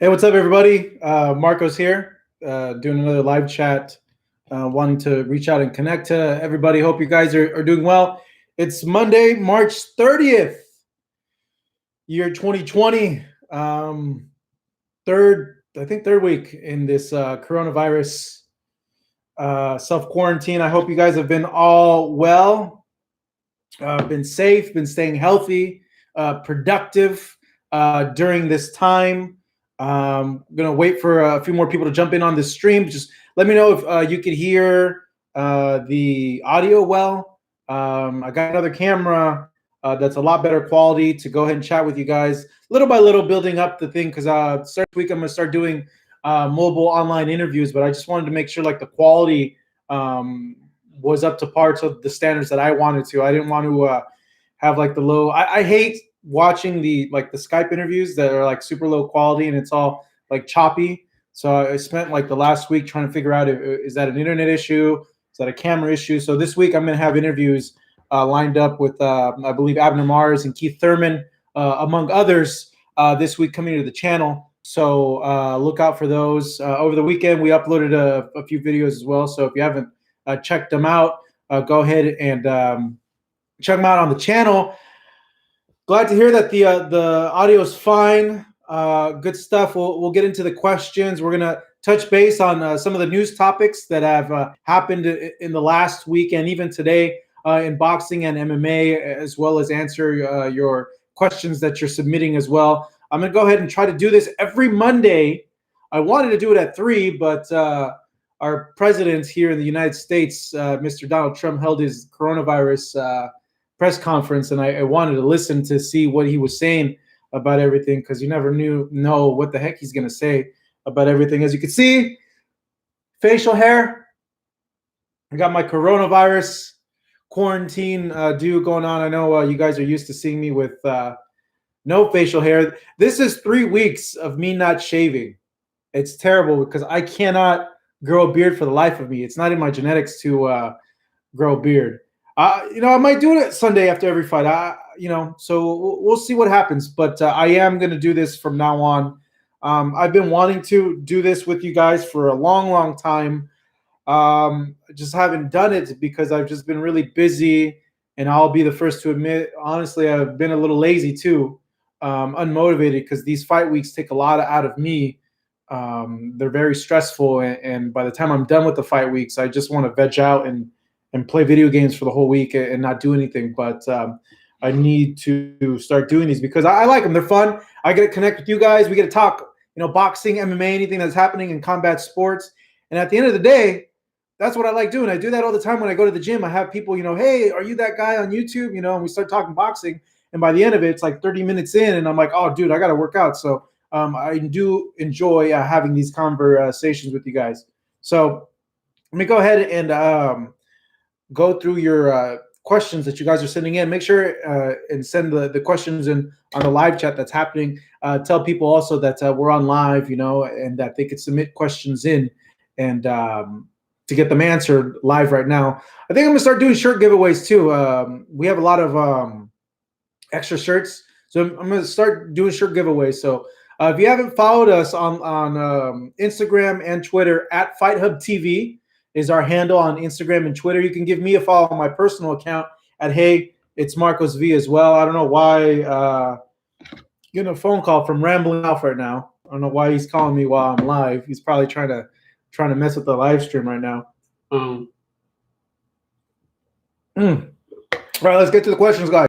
Hey, what's up, everybody? Marco's here, doing another live chat, wanting to reach out and connect to everybody. Hope you guys are doing well. It's Monday, March 30th, year 2020. Third week in this coronavirus self-quarantine. I hope you guys have been all well, been safe, been staying healthy, productive during this time. I'm gonna wait for a few more people to jump in on this stream. Just let me know if you could hear the audio well. I got another camera that's a lot better quality to go ahead and chat with you guys little by little, building up the thing because start week I'm gonna start doing mobile online interviews. But I just wanted to make sure like the quality was up to parts of the standards that I wanted to. I didn't want to have like the low. I hate watching the Skype interviews that are like super low quality and it's all like choppy. So I spent like the last week trying to figure out is that an internet issue? Is that a camera issue? So this week I'm going to have interviews lined up with I believe Abner Mars and Keith Thurman, among others, this week coming to the channel. So look out for those. Over the weekend we uploaded a few videos as well. So if you haven't checked them out, go ahead and check them out on the channel. Glad to hear that the audio is fine. Good stuff. We'll get into the questions. We're gonna touch base on some of the news topics that have happened in the last week and even today in boxing and MMA, as well as answer your questions that you're submitting as well. I'm gonna go ahead and try to do this every Monday. I wanted to do it at 3, but our president here in the United States, Mr. Donald Trump, held his coronavirus press conference, and I wanted to listen to see what he was saying about everything, because you never know what the heck he's going to say about everything. As you can see, facial hair. I got my coronavirus quarantine due going on. I know you guys are used to seeing me with no facial hair. This is 3 weeks of me not shaving. It's terrible because I cannot grow a beard for the life of me. It's not in my genetics to grow a beard. I might do it Sunday after every fight. So we'll see what happens. But I am going to do this from now on. I've been wanting to do this with you guys for a long, long time. Just haven't done it because I've just been really busy. And I'll be the first to admit, honestly, I've been a little lazy too, unmotivated, because these fight weeks take a lot out of me. They're very stressful. And by the time I'm done with the fight weeks, I just want to veg out and play video games for the whole week and not do anything. But I need to start doing these because I like them. They're fun. I get to connect with you guys. We get to talk, boxing, MMA, anything that's happening in combat sports. And at the end of the day, that's what I like doing. I do that all the time when I go to the gym. I have people, hey, are you that guy on YouTube? And we start talking boxing. And by the end of it, it's like 30 minutes in, and I'm like, oh, dude, I got to work out. So I do enjoy having these conversations with you guys. So let me go ahead and go through your questions that you guys are sending in. Make sure and send the questions in on the live chat that's happening. Tell people also that we're on live, and that they could submit questions in and to get them answered live right now. I think I'm gonna start doing shirt giveaways too. We have a lot of extra shirts, so I'm gonna start doing shirt giveaways. So if you haven't followed us on Instagram and Twitter, at Fight Hub TV is our handle on Instagram and Twitter. You can give me a follow on my personal account at Hey, it's Marcos V as well. I don't know why getting a phone call from Rambling Off right now. I don't know why he's calling me while I'm live. He's probably trying to mess with the live stream right now. All right, let's get to the questions, guys.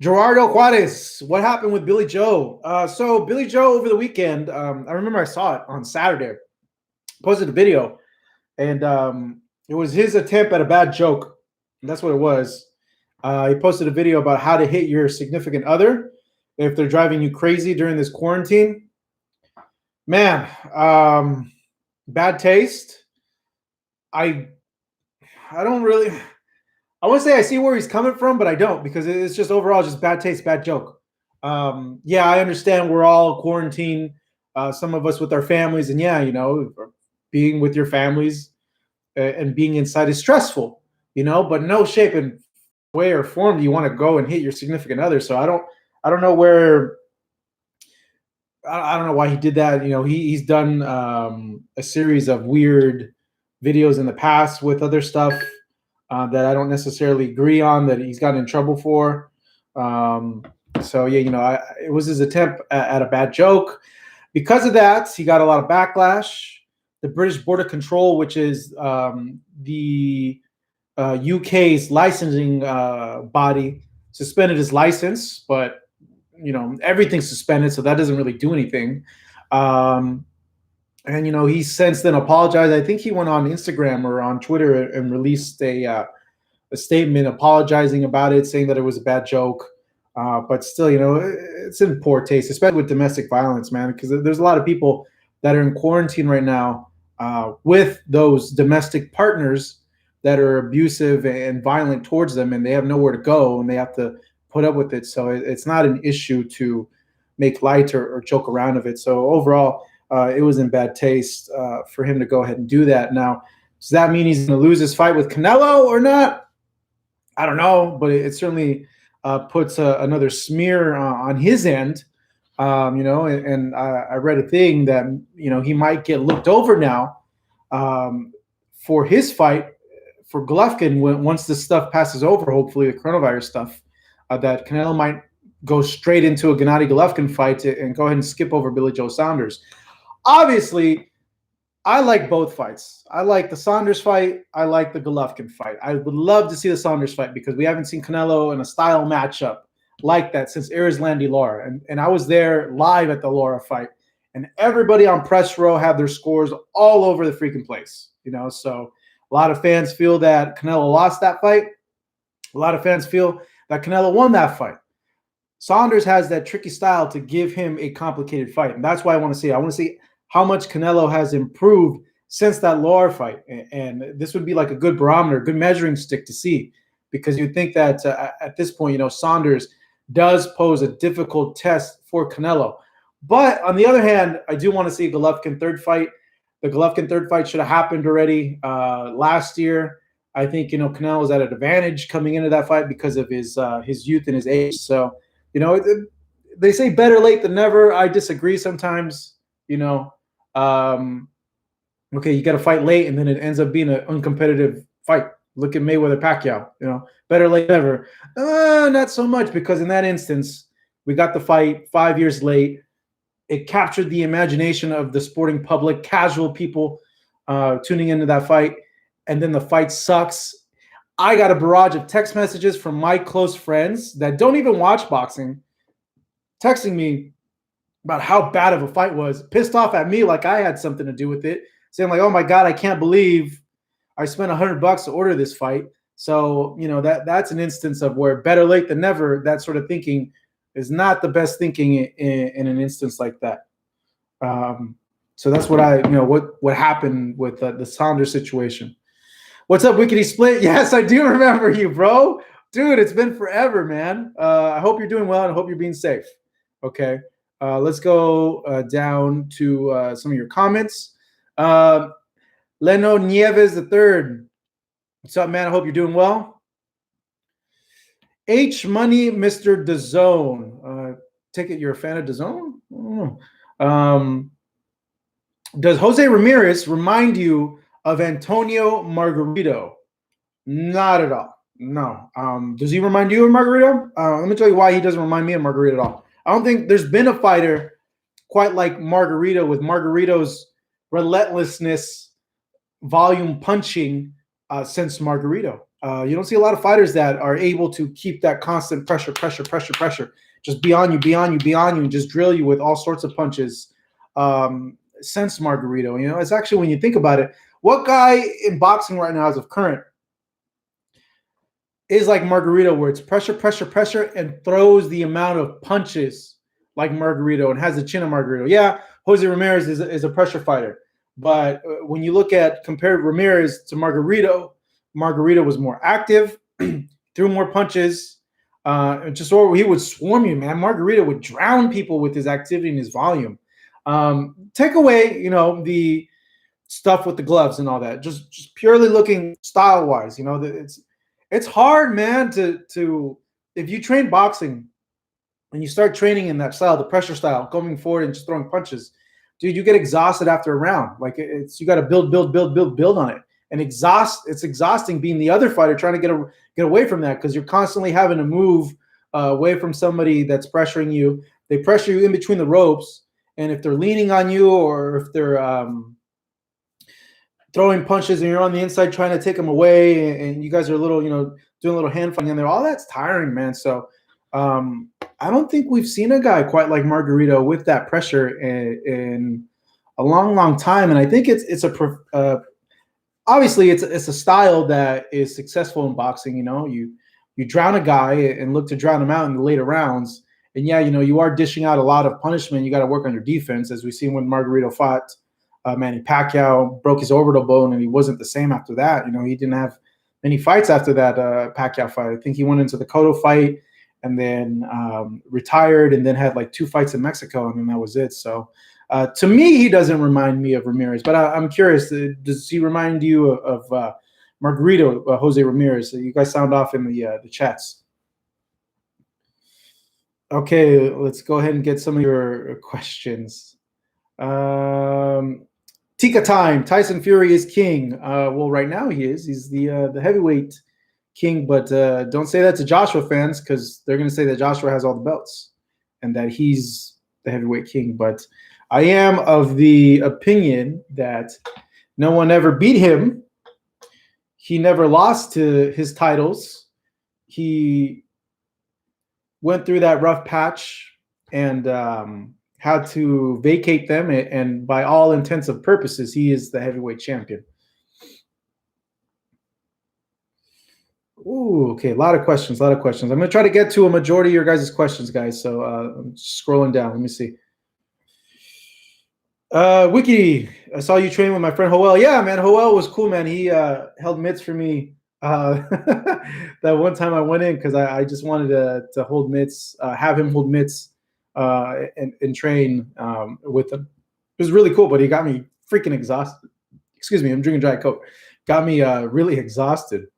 Gerardo Juarez, what happened with Billy Joe? So Billy Joe over the weekend, I remember I saw it on Saturday. Posted a video, and it was his attempt at a bad joke. And that's what it was. He posted a video about how to hit your significant other if they're driving you crazy during this quarantine. Man, bad taste. I don't really. I want to say I see where he's coming from, but I don't, because it's just overall just bad taste, bad joke. Yeah, I understand we're all quarantined. Some of us with our families, and being with your families and being inside is stressful, but no shape and way or form do you want to go and hit your significant other. So I don't know where I don't know why he did that. You know, he's done a series of weird videos in the past with other stuff that I don't necessarily agree on, that he's gotten in trouble for. So yeah, you know, it was his attempt at a bad joke. Because of that, he got a lot of backlash. The British Border Control, which is the UK's licensing body, suspended his license, but you know everything's suspended, so that doesn't really do anything. Um, and you know he's since then apologized. I think he went on Instagram or on Twitter and released a statement apologizing about it, saying that it was a bad joke. But still, you know, it's in poor taste, especially with domestic violence, man, because there's a lot of people that are in quarantine right now with those domestic partners that are abusive and violent towards them, and they have nowhere to go and they have to put up with it. So it's not an issue to make light or joke around of it. So overall, it was in bad taste for him to go ahead and do that. Now, does that mean he's going to lose his fight with Canelo or not? I don't know, but it certainly puts another smear on his end. You know, and I read a thing that you know he might get looked over now for his fight for Golovkin once this stuff passes over. Hopefully, the coronavirus stuff, that Canelo might go straight into a Gennady Golovkin fight and go ahead and skip over Billy Joe Saunders. Obviously, I like both fights. I like the Saunders fight. I like the Golovkin fight. I would love to see the Saunders fight because we haven't seen Canelo in a style matchup like that since Erislandy Lara. And I was there live at the Lara fight. And everybody on press row had their scores all over the freaking place. You know, so a lot of fans feel that Canelo lost that fight. A lot of fans feel that Canelo won that fight. Saunders has that tricky style to give him a complicated fight. And that's why I want to see. I want to see how much Canelo has improved since that Lara fight. And this would be like a good barometer, good measuring stick to see, because you'd think that at this point, you know, Saunders does pose a difficult test for Canelo. But on the other hand, I do want to see Golovkin third fight. The Golovkin third fight should have happened already last year. I think, you know, Canelo was at an advantage coming into that fight because of his youth and his age. So, you know, they say better late than never. I disagree sometimes, you know. Okay, you got to fight late, and then it ends up being an uncompetitive fight. Look at Mayweather Pacquiao. You know, better late than never. Not so much, because in that instance, we got the fight 5 years late. It captured the imagination of the sporting public, casual people tuning into that fight, and then the fight sucks. I got a barrage of text messages from my close friends that don't even watch boxing, texting me about how bad of a fight was, pissed off at me like I had something to do with it, saying like, "Oh my God, I can't believe I spent $100 to order this fight." So, you know, that's an instance of where better late than never, that sort of thinking is not the best thinking in an instance like that. So that's what what happened with the Saunders situation. What's up, Wickety Split? Yes, I do remember you, bro. Dude, it's been forever, man. I hope you're doing well, and I hope you're being safe. Okay. Let's go down to some of your comments. Leno Nieves III. What's up, man? I hope you're doing well. H Money, Mr. DAZN. Take it you're a fan of DAZN? Does Jose Ramirez remind you of Antonio Margarito? Not at all. No. Does he remind you of Margarito? Let me tell you why he doesn't remind me of Margarito at all. I don't think there's been a fighter quite like Margarito, with Margarito's relentlessness, volume punching since Margarito. You don't see a lot of fighters that are able to keep that constant pressure, just be on you, and just drill you with all sorts of punches since Margarito. You know, it's actually, when you think about it, what guy in boxing right now as of current is like Margarito, where it's pressure, and throws the amount of punches like Margarito and has the chin of Margarito? Yeah, Jose Ramirez is a pressure fighter. But when you look at, compared Ramirez to Margarito, Margarito was more active, threw more punches, or he would swarm you, man. Margarito would drown people with his activity and his volume. Take away, you know, the stuff with the gloves and all that. Just purely looking style-wise, you know, it's hard, man, to if you train boxing when you start training in that style, the pressure style, going forward and just throwing punches, dude, you get exhausted after a round. Like it's you got to build on it, and It's exhausting being the other fighter trying to get away from that because you're constantly having to move away from somebody that's pressuring you. They pressure you in between the ropes, and if they're leaning on you or if they're throwing punches and you're on the inside trying to take them away, and you guys are a little, doing a little hand fighting in there, all that's tiring, man. So I don't think we've seen a guy quite like Margarito with that pressure in a long time. And I think obviously it's a style that is successful in boxing. You drown a guy and look to drown him out in the later rounds. And yeah, you are dishing out a lot of punishment. You got to work on your defense, as we've seen when Margarito fought Manny Pacquiao, broke his orbital bone, and he wasn't the same after that. He didn't have many fights after that Pacquiao fight. I think he went into the Cotto fight and then retired, and then had like 2 fights in Mexico, and then that was it. So to me, he doesn't remind me of Ramirez, but I'm curious, does he remind you of Margarito, Jose Ramirez? You guys sound off in the chats. Okay, let's go ahead and get some of your questions. Tika time. Tyson Fury is king. Well, right now he is. He's the heavyweight king, but don't say that to Joshua fans because they're going to say that Joshua has all the belts and that he's the heavyweight king. But I am of the opinion that no one ever beat him. He never lost to his titles. He went through that rough patch and had to vacate them. And by all intents and purposes, he is the heavyweight champion. Ooh, okay, a lot of questions. I'm going to try to get to a majority of your guys' questions, guys. So I'm scrolling down. Let me see. Wiki, I saw you train with my friend Hoel. Yeah, man, Hoel was cool, man. He held mitts for me that one time I went in because I just wanted to hold mitts, have him hold mitts and train with him. It was really cool, but he got me freaking exhausted. Excuse me, I'm drinking Diet Coke. Got me really exhausted.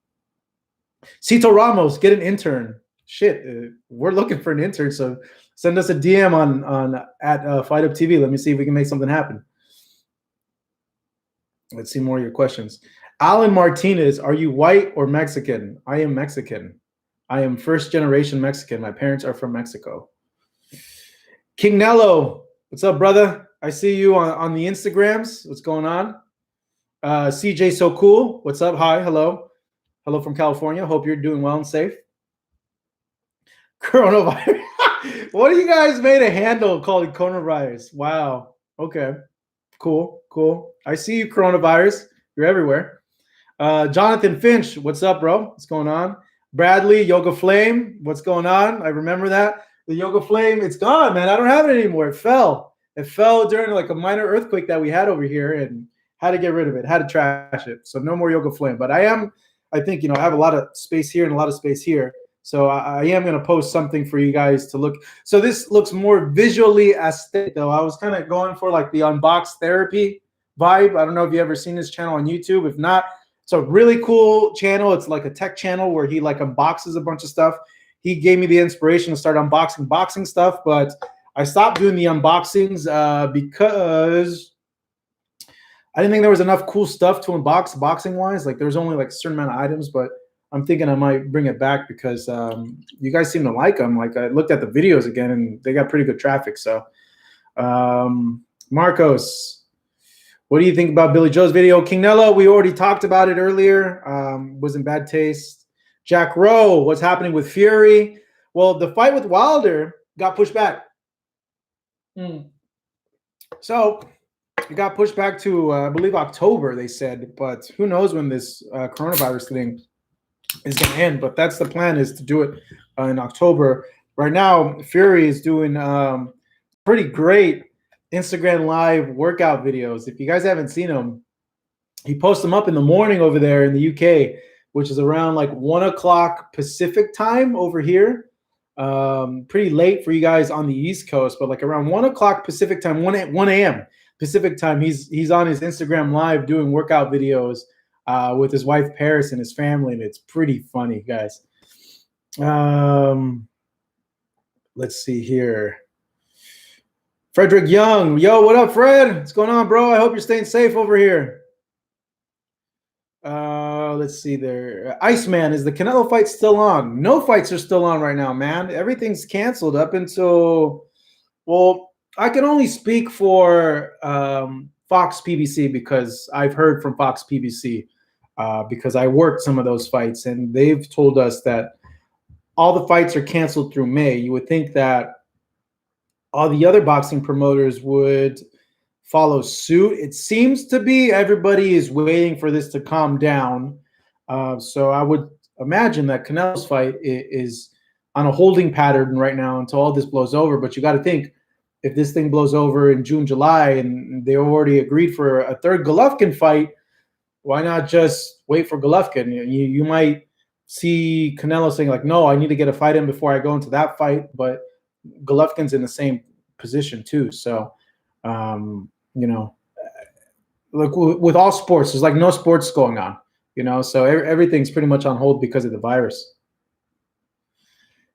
Cito Ramos, get an intern. Shit, we're looking for an intern, so send us a DM on at Fight Up TV. Let me see if we can make something happen. Let's see more of your questions. Alan Martinez, are you white or Mexican? I am Mexican. I am first generation Mexican. My parents are from Mexico. King Nello, what's up, brother? I see you on the Instagrams. What's going on? CJ So Cool, what's up? Hi, hello. Hello from California. Hope you're doing well and safe. Coronavirus. What do you guys made a handle called coronavirus? Wow. Okay. Cool. I see you, coronavirus. You're everywhere. Jonathan Finch, what's up, bro? What's going on? Bradley, Yoga Flame, what's going on? I remember that. The Yoga Flame, it's gone, man. I don't have it anymore. It fell. It fell during like a minor earthquake that we had over here and had to get rid of it, had to trash it. So no more Yoga Flame. But I think, I have a lot of space here and a lot of space here. So I am going to post something for you guys to look. So this looks more visually aesthetic, though. I was kind of going for like the unbox therapy vibe. I don't know if you ever seen this channel on YouTube. If not, it's a really cool channel. It's like a tech channel where he like unboxes a bunch of stuff. He gave me the inspiration to start unboxing boxing stuff, but I stopped doing the unboxings because I didn't think there was enough cool stuff to unbox boxing-wise. Like there was only like a certain amount of items, but I'm thinking I might bring it back because you guys seem to like them. Like I looked at the videos again and they got pretty good traffic. So Marcos, what do you think about Billy Joe's video? King Nello, we already talked about it earlier. Was in bad taste. Jack Rowe, what's happening with Fury? Well, the fight with Wilder got pushed back. So it got pushed back to, I believe, October, they said. But who knows when this coronavirus thing is going to end. But that's the plan, is to do it in October. Right now, Fury is doing pretty great Instagram Live workout videos. If you guys haven't seen them, he posts them up in the morning over there in the UK, which is around like 1 o'clock Pacific time over here. Pretty late for you guys on the East Coast, but like around 1 o'clock Pacific time, 1 a.m. Pacific time, he's on his Instagram Live doing workout videos with his wife Paris and his family, and it's pretty funny, guys. Let's see here. Frederick Young. Yo, what up, Fred? What's going on, bro? I hope you're staying safe over here. Let's see there. Iceman, is the Canelo fight still on? No fights are still on right now, man. Everything's canceled up until, well, I can only speak for Fox PBC because I've heard from Fox PBC because I worked some of those fights, and they've told us that all the fights are canceled through May. You would think that all the other boxing promoters would follow suit. It seems to be everybody is waiting for this to calm down. So I would imagine that Canelo's fight is on a holding pattern right now until all this blows over. But you got to think, if this thing blows over in June, July, and they already agreed for a third Golovkin fight, why not just wait for Golovkin? You might see Canelo saying like, no, I need to get a fight in before I go into that fight. But Golovkin's in the same position too. So, you know, like with all sports, there's like no sports going on, you know, so everything's pretty much on hold because of the virus.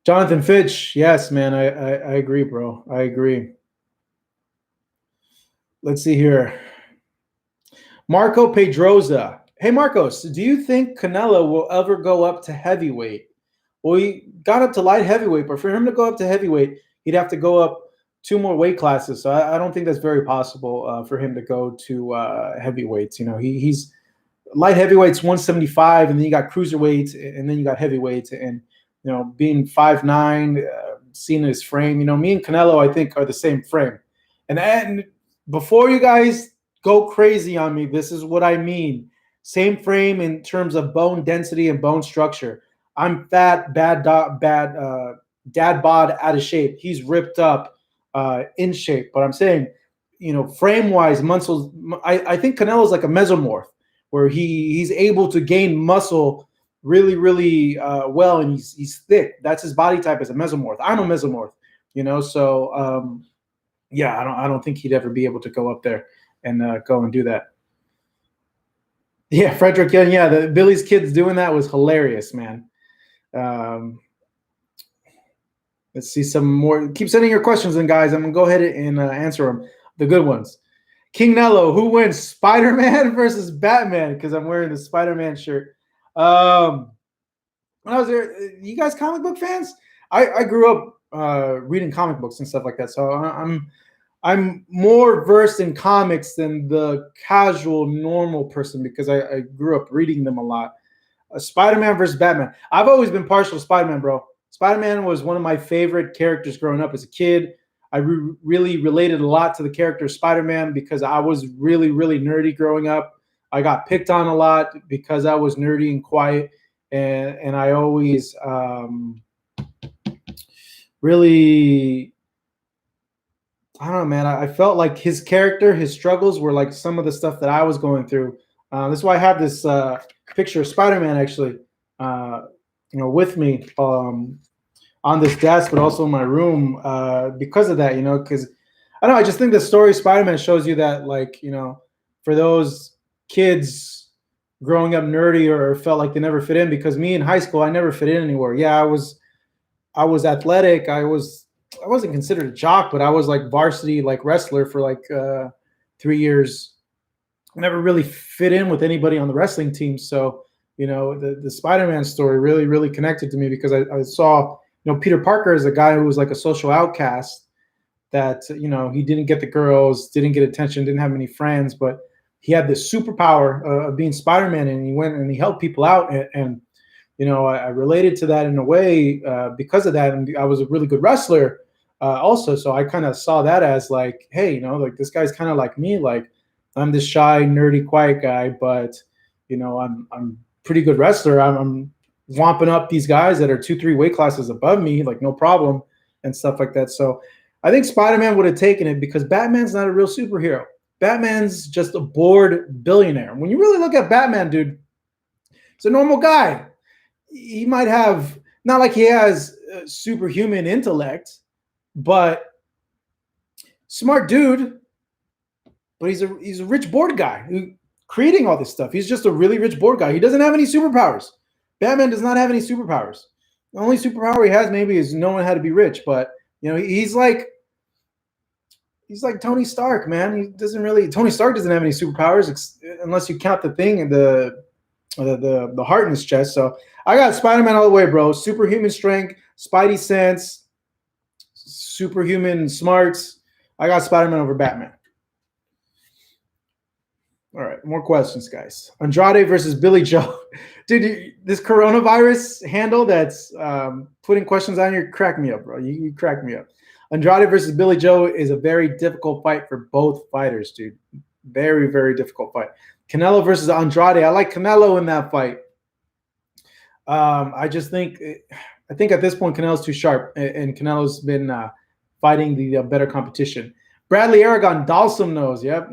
Jonathan Fitch, yes, man, I agree, bro. I agree. Let's see here. Marco Pedroza. Hey, Marcos, do you think Canelo will ever go up to heavyweight? Well, he got up to light heavyweight, but for him to go up to heavyweight, he'd have to go up 2 more weight classes. So I don't think that's very possible for him to go to heavyweights. You know, he's light heavyweights 175, and then you got cruiserweights, and then you got heavyweights. And, you know, being 5'9", seeing his frame, you know, me and Canelo, I think, are the same frame. And before you guys go crazy on me, this is what I mean. Same frame in terms of bone density and bone structure. I'm fat, dad bod, out of shape. He's ripped up, in shape. But I'm saying, you know, frame-wise, muscles. I think Canelo's like a mesomorph, where he's able to gain muscle really, really well, and he's thick. That's his body type as a mesomorph. I'm a mesomorph, you know. So yeah, I don't think he'd ever be able to go up there and go and do that. Yeah, Frederick Young. Yeah, the Billy's kids doing that was hilarious, man. Let's see some more. Keep sending your questions in, guys. I'm going to go ahead and answer them, the good ones. King Nello, who wins, Spider-Man versus Batman? Because I'm wearing the Spider-Man shirt. When I was there, you guys comic book fans? I grew up reading comic books and stuff like that, so I'm more versed in comics than the casual, normal person because I grew up reading them a lot. Spider-Man versus Batman. I've always been partial to Spider-Man, bro. Spider-Man was one of my favorite characters growing up as a kid. I really related a lot to the character of Spider-Man because I was really, really nerdy growing up. I got picked on a lot because I was nerdy and quiet, and I always really, I don't know, man. I felt like his character, his struggles were like some of the stuff that I was going through. That's why I have this picture of Spider-Man actually, you know, with me on this desk, but also in my room because of that, you know, because I don't know, I just think the story of Spider-Man shows you that, like, you know, for those kids growing up nerdy or felt like they never fit in, because me in high school, I never fit in anywhere. Yeah, I was athletic. I wasn't considered a jock, but I was like varsity, like wrestler for like 3 years. I never really fit in with anybody on the wrestling team. So, you know, the Spider-Man story really, really connected to me because I saw, you know, Peter Parker is a guy who was like a social outcast that, you know, he didn't get the girls, didn't get attention, didn't have many friends, but he had this superpower of being Spider-Man, and he went and he helped people out. And you know, I related to that in a way because of that. And I was a really good wrestler also. So I kind of saw that as like, hey, you know, like this guy's kind of like me. Like I'm this shy, nerdy, quiet guy, but, you know, I'm pretty good wrestler. I'm womping up these guys that are 2-3 weight classes above me, like no problem and stuff like that. So I think Spider-Man would have taken it because Batman's not a real superhero. Batman's just a bored billionaire. When you really look at Batman, dude, he's a normal guy. He might have, not like he has superhuman intellect, but smart dude. But he's a rich bored guy who creating all this stuff. He's just a really rich bored guy. He doesn't have any superpowers. Batman does not have any superpowers. The only superpower he has maybe is knowing how to be rich, but You know, he's like Tony Stark, man. He doesn't really. Tony Stark doesn't have any superpowers unless you count the thing and the heart in his chest. So I got Spider-Man all the way, bro. Superhuman strength, Spidey sense, superhuman smarts. I got Spider-Man over Batman. All right, more questions, guys. Andrade versus Billy Joe. Dude, this coronavirus handle that's putting questions on you, crack me up, bro. You crack me up. Andrade versus Billy Joe is a very difficult fight for both fighters, dude. Very, very difficult fight. Canelo versus Andrade. I like Canelo in that fight. I think at this point Canelo's too sharp, and Canelo's been fighting the better competition. Bradley Aragon, Dalsum knows. Yep,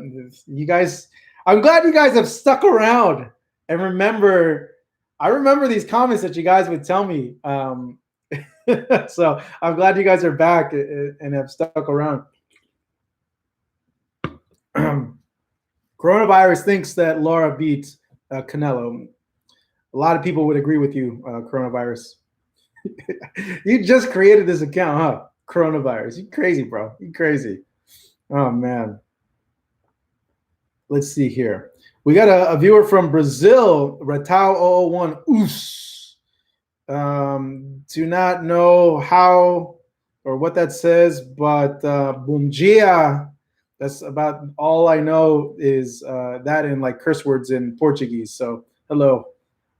you guys. I'm glad you guys have stuck around and remember. I remember these comments that you guys would tell me. So I'm glad you guys are back and have stuck around. Coronavirus thinks that Laura beat Canelo. A lot of people would agree with you, Coronavirus. You just created this account, huh? Coronavirus. You crazy, bro. You crazy. Oh, man. Let's see here. We got a viewer from Brazil, Ratau001 Us. Do not know how or what that says, but Bom dia. That's about all I know is that in like curse words in Portuguese. So hello.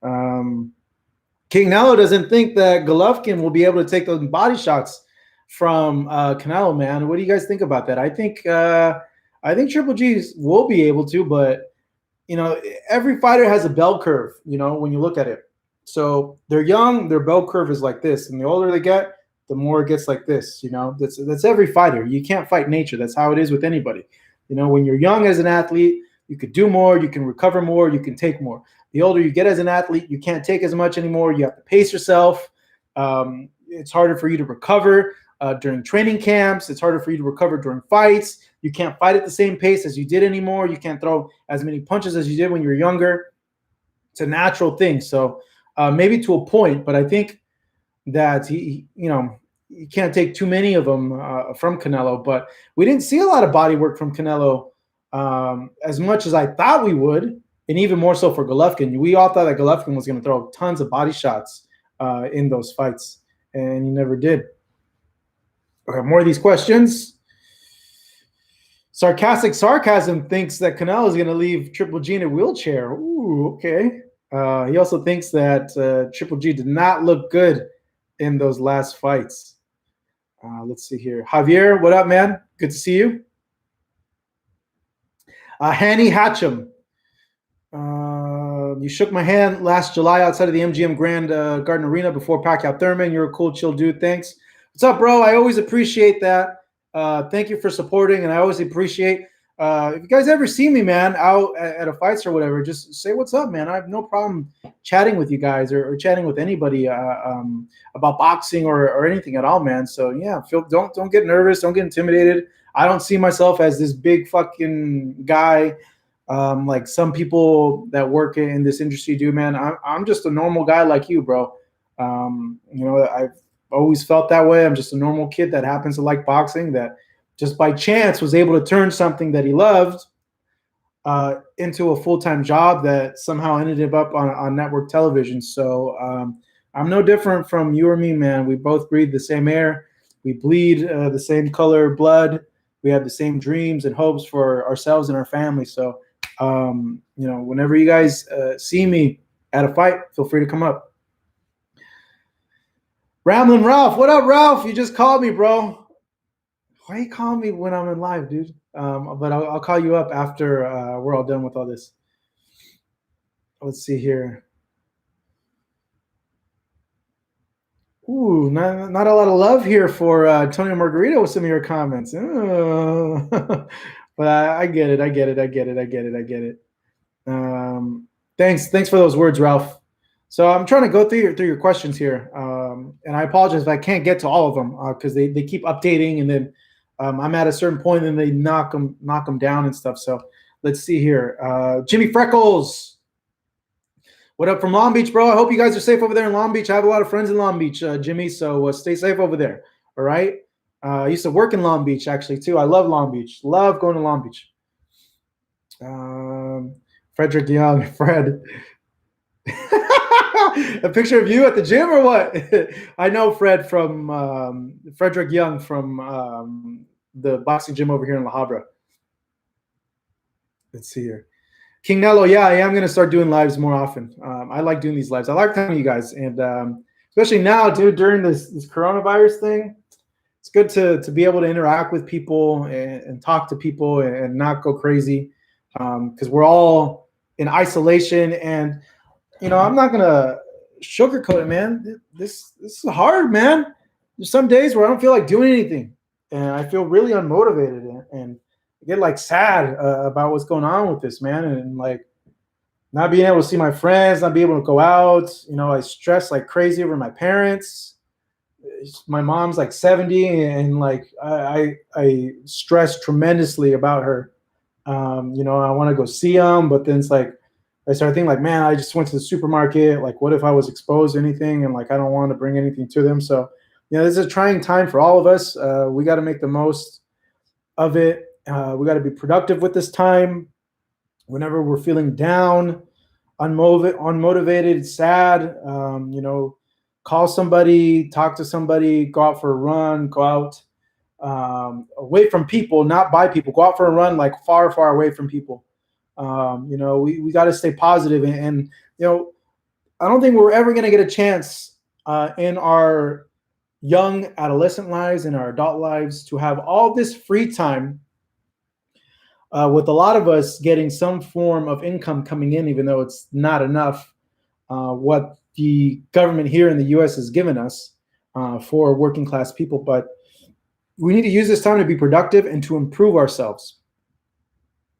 King Canelo doesn't think that Golovkin will be able to take those body shots from Canelo, man. What do you guys think about that? I think Triple G will be able to, but you know, every fighter has a bell curve, you know, when you look at it. So they're young, their bell curve is like this, and the older they get, the more it gets like this, you know. That's every fighter. You can't fight nature. That's how it is with anybody. You know, when you're young as an athlete, you could do more, you can recover more, you can take more. The older you get as an athlete, you can't take as much anymore. You have to pace yourself. It's harder for you to recover during training camps. It's harder for you to recover during fights. You can't fight at the same pace as you did anymore. You can't throw as many punches as you did when you were younger. It's a natural thing. So maybe to a point, but I think that you can't take too many of them from Canelo. But we didn't see a lot of body work from Canelo as much as I thought we would, and even more so for Golovkin. We all thought that Golovkin was going to throw tons of body shots in those fights, and he never did. Okay, more of these questions. Sarcastic Sarcasm thinks that Canelo is going to leave Triple G in a wheelchair. Ooh, okay. He also thinks that Triple G did not look good in those last fights. Let's see here. Javier, what up, man? Good to see you. Hanny Hatcham. You shook my hand last July outside of the MGM Grand Garden Arena before Pacquiao Thurman. You're a cool, chill dude. Thanks. What's up, bro? I always appreciate that. Thank you for supporting, and I always appreciate if you guys ever see me, man, out at a fights or whatever, just say what's up, man. I have no problem chatting with you guys or chatting with anybody about boxing or anything at all, man. So yeah, don't get nervous, don't get intimidated. I don't see myself as this big fucking guy like some people that work in this industry do, man. I'm just a normal guy like you, bro. I've always felt that way. I'm just a normal kid that happens to like boxing, that just by chance was able to turn something that he loved into a full-time job that somehow ended up on network television. So I'm no different from you or me, man. We both breathe the same air. We bleed the same color blood. We have the same dreams and hopes for ourselves and our family. So, whenever you guys see me at a fight, feel free to come up. Ramblin' Ralph, what up, Ralph? You just called me, bro. Why you call me when I'm in live, dude? But I'll call you up after we're all done with all this. Let's see here. Ooh, not a lot of love here for Tony Margarito with some of your comments. But I get it. Thanks for those words, Ralph. So I'm trying to go through your questions here, and I apologize if I can't get to all of them because they keep updating, and then I'm at a certain point and they knock them down and stuff. So let's see here. Jimmy Freckles, what up from Long Beach, bro? I hope you guys are safe over there in Long Beach. I have a lot of friends in Long Beach, Jimmy. So stay safe over there. All right. I used to work in Long Beach actually too. I love Long Beach. Love going to Long Beach. Frederick Young, Fred. A picture of you at the gym or what? I know Fred from Frederick Young from the boxing gym over here in La Habra. Let's see here. King Nello, yeah, I am going to start doing lives more often. I like doing these lives. I like telling you guys. And especially now, dude, during this coronavirus thing, it's good to be able to interact with people and talk to people and not go crazy because we're all in isolation. And, you know, I'm not going to sugarcoat it, man. This is hard, man. There's some days where I don't feel like doing anything. And I feel really unmotivated and I get like sad about what's going on with this, man. And like not being able to see my friends, not being able to go out. You know, I stress like crazy over my parents. My mom's like 70 and like I stress tremendously about her. You know, I want to go see them, but then it's like I started thinking like, man, I just went to the supermarket. Like, what if I was exposed to anything? And like, I don't want to bring anything to them. So, you know, this is a trying time for all of us. We got to make the most of it. We got to be productive with this time. Whenever we're feeling down, unmotivated, sad, you know, call somebody, talk to somebody, go out for a run, go out away from people, not by people. Go out for a run, like far, far away from people. You know, we got to stay positive. And, you know, I don't think we're ever going to get a chance in our young adolescent lives, in our adult lives, to have all this free time with a lot of us getting some form of income coming in, even though it's not enough what the government here in the U.S. has given us for working class people. But we need to use this time to be productive and to improve ourselves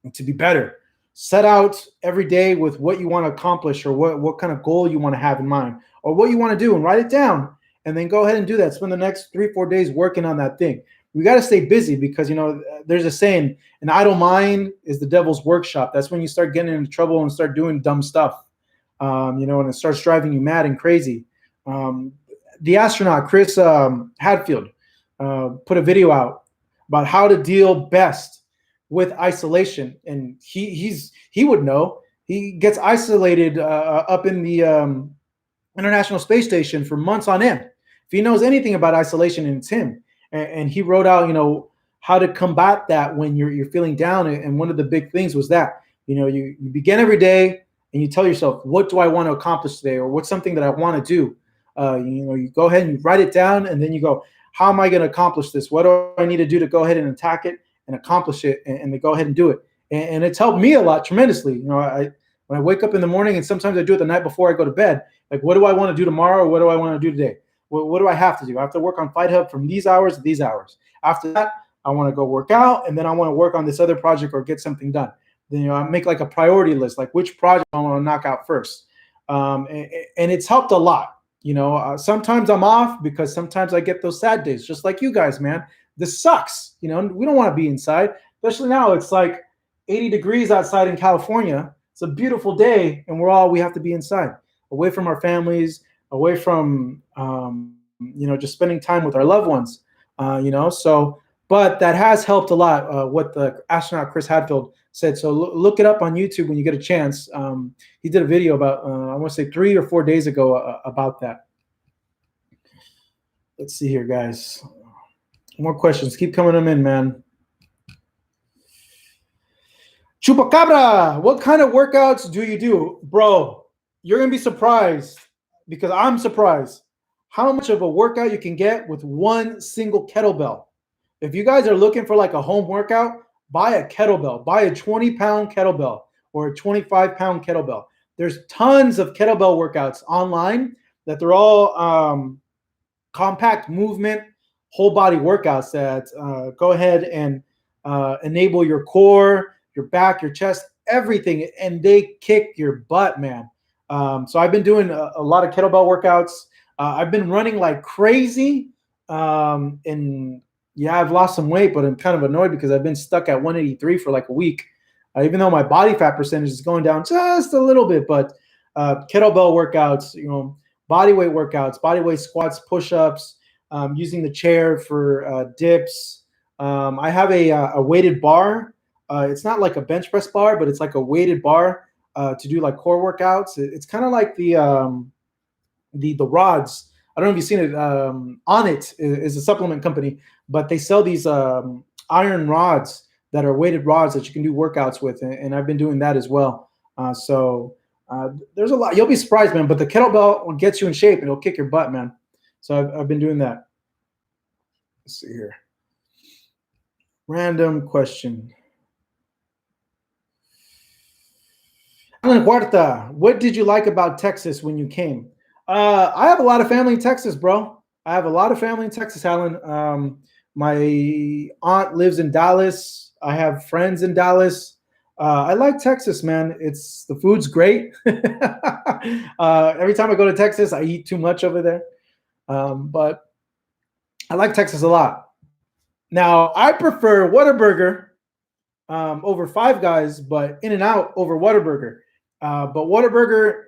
and to be better. Set out every day with what you want to accomplish or what kind of goal you want to have in mind or what you want to do and write it down and then go ahead and do that. Spend the next 3-4 days working on that thing. We got to stay busy because, you know, there's a saying, an idle mind is the devil's workshop. That's when you start getting into trouble and start doing dumb stuff, you know, and it starts driving you mad and crazy. The astronaut, Chris Hadfield, put a video out about how to deal best with isolation. And he would know. He gets isolated up in the International Space Station for months on end. If he knows anything about isolation, and it's him. And he wrote out, you know, how to combat that when you're feeling down. And one of the big things was that, you know, you begin every day and you tell yourself, what do I want to accomplish today? Or what's something that I want to do? You know, you go ahead and you write it down and then you go, how am I going to accomplish this? What do I need to do to go ahead and attack it and accomplish it and to go ahead and do it? And it's helped me a lot tremendously. You know, when I wake up in the morning and sometimes I do it the night before I go to bed, like, what do I want to do tomorrow? Or what do I want to do today? What do I have to do? I have to work on Fight Hub from these hours to these hours. After that, I want to go work out, and then I want to work on this other project or get something done. Then, you know, I make like a priority list, like which project I want to knock out first. And it's helped a lot. You know, sometimes I'm off because sometimes I get those sad days, just like you guys, man. This sucks. You know, we don't want to be inside, especially now. It's like 80 degrees outside in California. It's a beautiful day, and we have to be inside, away from our families, away from, you know, just spending time with our loved ones, you know. So, but that has helped a lot, what the astronaut Chris Hadfield said. So look it up on YouTube when you get a chance. He did a video about, I want to say 3 or 4 days ago about that. Let's see here, guys. More questions. Keep coming them in, man. Chupacabra, what kind of workouts do you do? Bro, you're going to be surprised, because I'm surprised how much of a workout you can get with one single kettlebell. If you guys are looking for like a home workout, buy a kettlebell. Buy a 20-pound kettlebell or a 25-pound kettlebell. There's tons of kettlebell workouts online that they're all compact movement, whole body workouts that go ahead and enable your core, your back, your chest, everything, and they kick your butt, man. So I've been doing a lot of kettlebell workouts. I've been running like crazy. And yeah, I've lost some weight, but I'm kind of annoyed because I've been stuck at 183 for like a week, even though my body fat percentage is going down just a little bit. But kettlebell workouts, you know, body weight workouts, body weight squats, push-ups, using the chair for dips. I have a weighted bar. It's not like a bench press bar, but it's like a weighted bar to do like core workouts. It's kind of like the rods. I don't know if you've seen it. On it is a supplement company, but they sell these iron rods that are weighted rods that you can do workouts with, and I've been doing that as well. There's a lot. You'll be surprised, man. But the kettlebell will get you in shape and it'll kick your butt, man. So I've been doing that. Let's see here. Random question. Alan Huerta, what did you like about Texas when you came? I have a lot of family in Texas, bro. I have a lot of family in Texas, Alan. My aunt lives in Dallas. I have friends in Dallas. I like Texas, man. The food's great. Every time I go to Texas, I eat too much over there. But I like Texas a lot. Now, I prefer Whataburger over Five Guys, but In-N-Out over Whataburger. But Whataburger,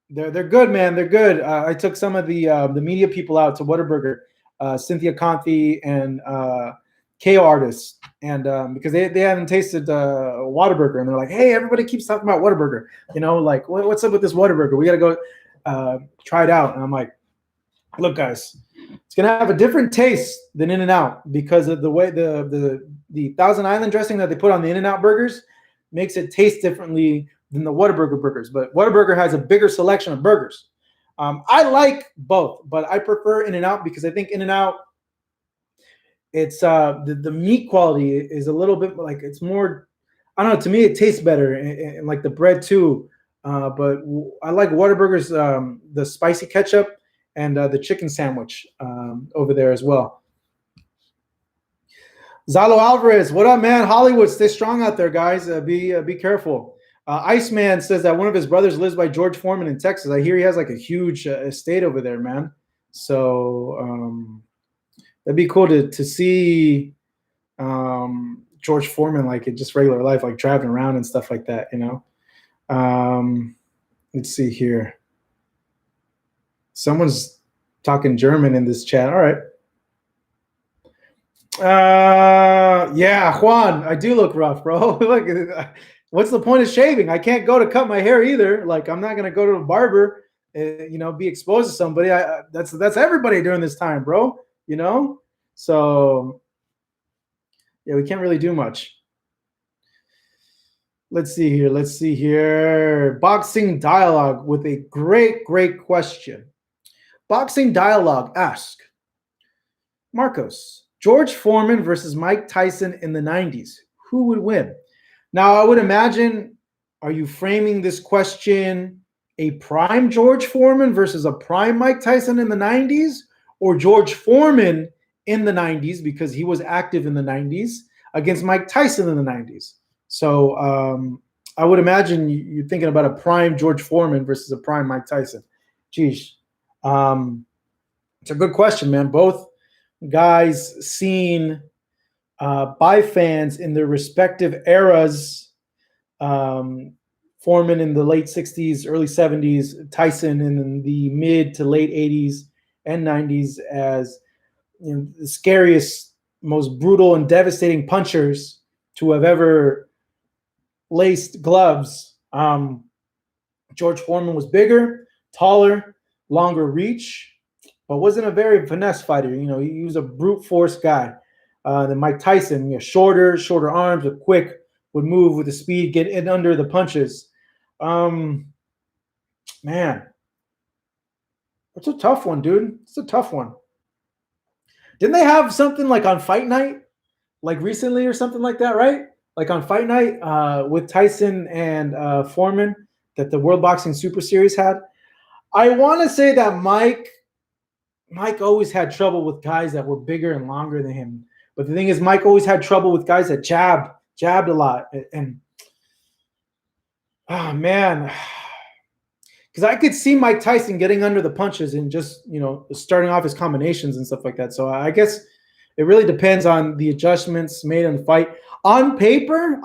they're good, man. They're good. I took some of the media people out to Whataburger, Cynthia Conthi and KO artists, and because they haven't tasted Whataburger, and they're like, hey, everybody keeps talking about Whataburger. You know, like what's up with this Whataburger? We got to go try it out. And I'm like, look, guys, it's gonna have a different taste than In-N-Out because of the way the Thousand Island dressing that they put on the In-N-Out burgers makes it taste differently than the Whataburger burgers. But Whataburger has a bigger selection of burgers. I like both, but I prefer In-N-Out because I think In-N-Out, it's the meat quality is a little bit like it's more. I don't know. To me, it tastes better, and like the bread too. But I like Whataburger's the spicy ketchup and the chicken sandwich over there as well. Zalo Alvarez, what up, man? Hollywood, stay strong out there, guys. Be careful. Iceman says that one of his brothers lives by George Foreman in Texas. I hear he has like a huge estate over there, man. So that'd be cool to see George Foreman like in just regular life, like driving around and stuff like that, you know. Let's see here. Someone's talking German in this chat. All right. Yeah, Juan, I do look rough, bro. Look, what's the point of shaving? I can't go to cut my hair either. Like, I'm not gonna go to a barber, you know, be exposed to somebody. That's everybody during this time, bro. You know, so yeah, we can't really do much. Let's see here. Boxing Dialogue with a great question. Boxing Dialogue asks, Marcos, George Foreman versus Mike Tyson in the 90s. Who would win? Now, I would imagine, are you framing this question a prime George Foreman versus a prime Mike Tyson in the 90s, or George Foreman in the 90s because he was active in the 90s against Mike Tyson in the 90s? So I would imagine you're thinking about a prime George Foreman versus a prime Mike Tyson. Geez. It's a good question, man. Both guys seen by fans in their respective eras. Foreman in the late 60s, early 70s, Tyson in the mid to late 80s and 90s as, you know, the scariest, most brutal and devastating punchers to have ever laced gloves. George Foreman was bigger, taller, longer reach, but wasn't a very finesse fighter. You know, he was a brute force guy. Then Mike Tyson, you know, shorter arms, but quick, would move with the speed, get in under the punches. Man, it's a tough one, dude. It's a tough one. Didn't they have something like on Fight Night, like recently or something like that, right? Like on Fight Night with Tyson and Foreman that the World Boxing Super Series had. I want to say that Mike always had trouble with guys that were bigger and longer than him. But the thing is, Mike always had trouble with guys that jabbed a lot. And oh, man. Because I could see Mike Tyson getting under the punches and just, you know, starting off his combinations and stuff like that. So I guess it really depends on the adjustments made in the fight. On paper,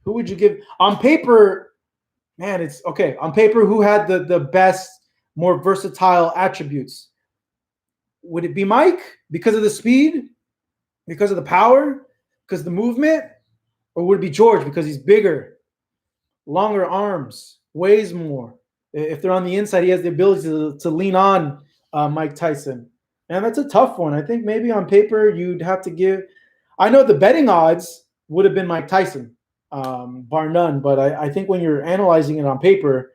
who would you give? On paper, man, it's okay. On paper, who had the best, more versatile attributes? would it be Mike because of the speed, because of the power, because of the movement, or would it be George because he's bigger, longer arms, weighs more? If they're on the inside, he has the ability to lean on Mike Tyson. And that's a tough one. I think maybe on paper you'd have to give. I know the betting odds would have been Mike Tyson, bar none. But I think when you're analyzing it on paper,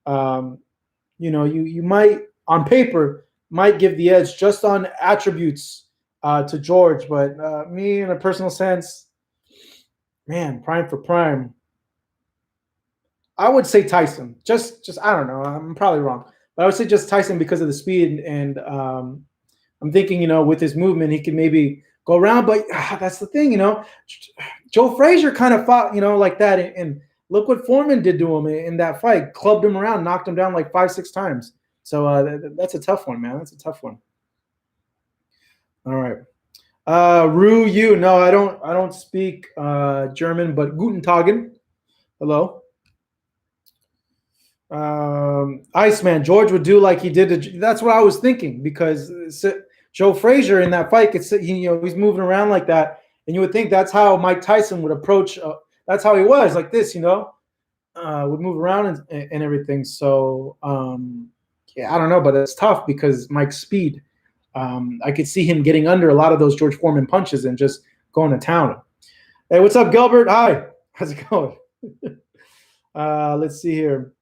you might on paper might give the edge just on attributes to George. But me, in a personal sense, man, prime for prime, I would say Tyson. Just I don't know. I'm probably wrong, but I would say just Tyson because of the speed. And I'm thinking, with his movement, he can maybe go around. But that's the thing, Joe Frazier kind of fought, like that. And look what Foreman did to him in that fight. Clubbed him around, knocked him down like 5-6 times. So that's a tough one, man. That's a tough one. All right. Ru Yu. No, I don't speak German, but Guten Tagen. Hello. Iceman, George would do like he did. That's what I was thinking, because Joe Frazier in that fight, he's moving around like that, and you would think that's how Mike Tyson would approach. That's how he was, like this, would move around and everything. So yeah, I don't know, but it's tough because Mike's speed. I could see him getting under a lot of those George Foreman punches and just going to town. Hey, what's up, Gilbert? Hi, how's it going? Let's see here.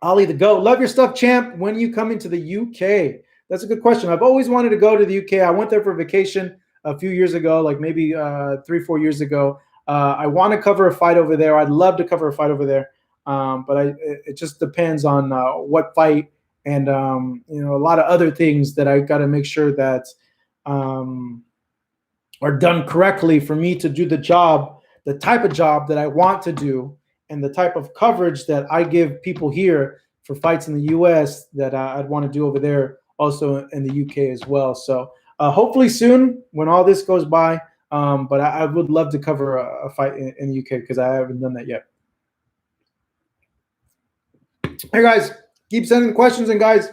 Ollie the GOAT. Love your stuff, champ. When are you coming to the UK? That's a good question. I've always wanted to go to the UK. I went there for vacation a few years ago, like maybe 3-4 years ago. I want to cover a fight over there. I'd love to cover a fight over there. But it just depends on what fight and, a lot of other things that I got to make sure that are done correctly for me to do the job, the type of job that I want to do, and the type of coverage that I give people here for fights in the U.S. that I'd want to do over there also in the U.K. as well. So hopefully soon when all this goes by, but I would love to cover a fight in the U.K. because I haven't done that yet. Hey, guys, keep sending questions. And, guys,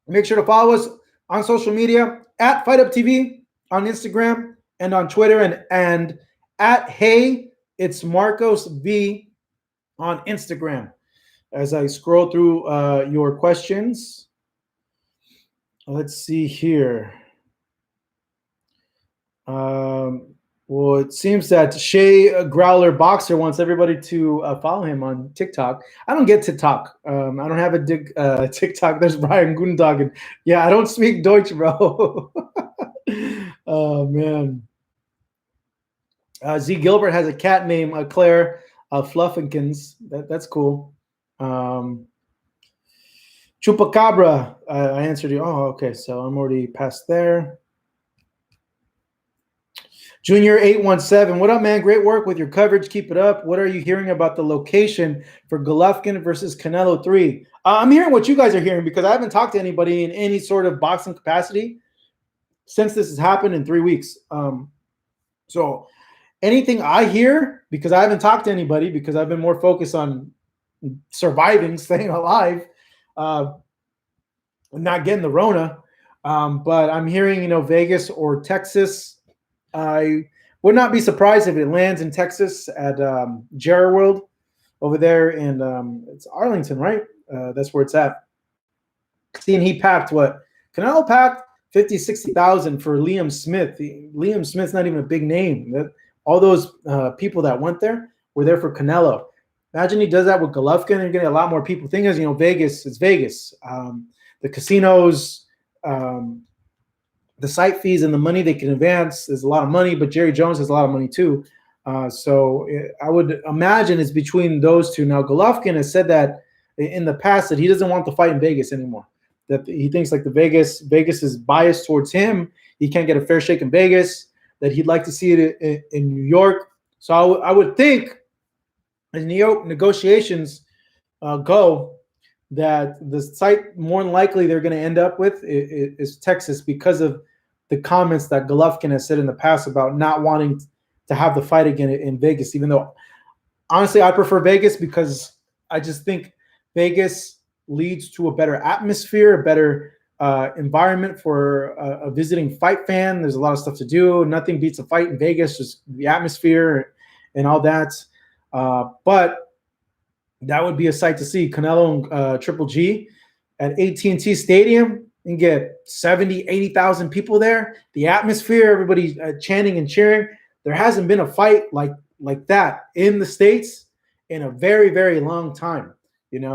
make sure to follow us on social media at FightUpTV on Instagram and on Twitter, and at Hey, it's Marcos V on Instagram. As I scroll through your questions, let's see here. Well, it seems that Shea Growler Boxer wants everybody to follow him on TikTok. I don't get TikTok. I don't have a TikTok. There's Brian Gundagen. Yeah, I don't speak Deutsch, bro. Oh, man. Z Gilbert has a cat named Claire Fluffinkins. That's cool. Chupacabra. I answered you. Oh, okay. So I'm already past there. Junior 817. What up, man? Great work with your coverage. Keep it up. What are you hearing about the location for Golovkin versus Canelo 3? I'm hearing what you guys are hearing because I haven't talked to anybody in any sort of boxing capacity since this has happened in 3 weeks. So anything I hear, because I haven't talked to anybody, because I've been more focused on surviving, staying alive, not getting the Rona. But I'm hearing, Vegas or Texas. I would not be surprised if it lands in Texas at Jarrah World over there in it's Arlington, right? That's where it's at. Seeing he packed what? Canelo packed 50, 60,000 for Liam Smith. Liam Smith's not even a big name. All those people that went there were there for Canelo. Imagine he does that with Golovkin. You're getting a lot more people. Thing is, Vegas, it's Vegas. The casinos, the site fees and the money they can advance is a lot of money, but Jerry Jones has a lot of money too. So I would imagine it's between those two. Now, Golovkin has said that in the past that he doesn't want to fight in Vegas anymore. That he thinks like Vegas is biased towards him. He can't get a fair shake in Vegas. That he'd like to see it in New York. So I would think as New York negotiations go, that the site more than likely they're going to end up with is Texas because of the comments that Golovkin has said in the past about not wanting to have the fight again in Vegas, even though honestly I prefer Vegas because I just think Vegas leads to a better atmosphere, a better environment for a visiting fight fan. There's a lot of stuff to do. Nothing beats a fight in Vegas, just the atmosphere and all that. But that would be a sight to see. Canelo and Triple G at AT&T Stadium and get 70, 80,000 people there. The atmosphere, everybody chanting and cheering. There hasn't been a fight like that in the States in a very, very long time.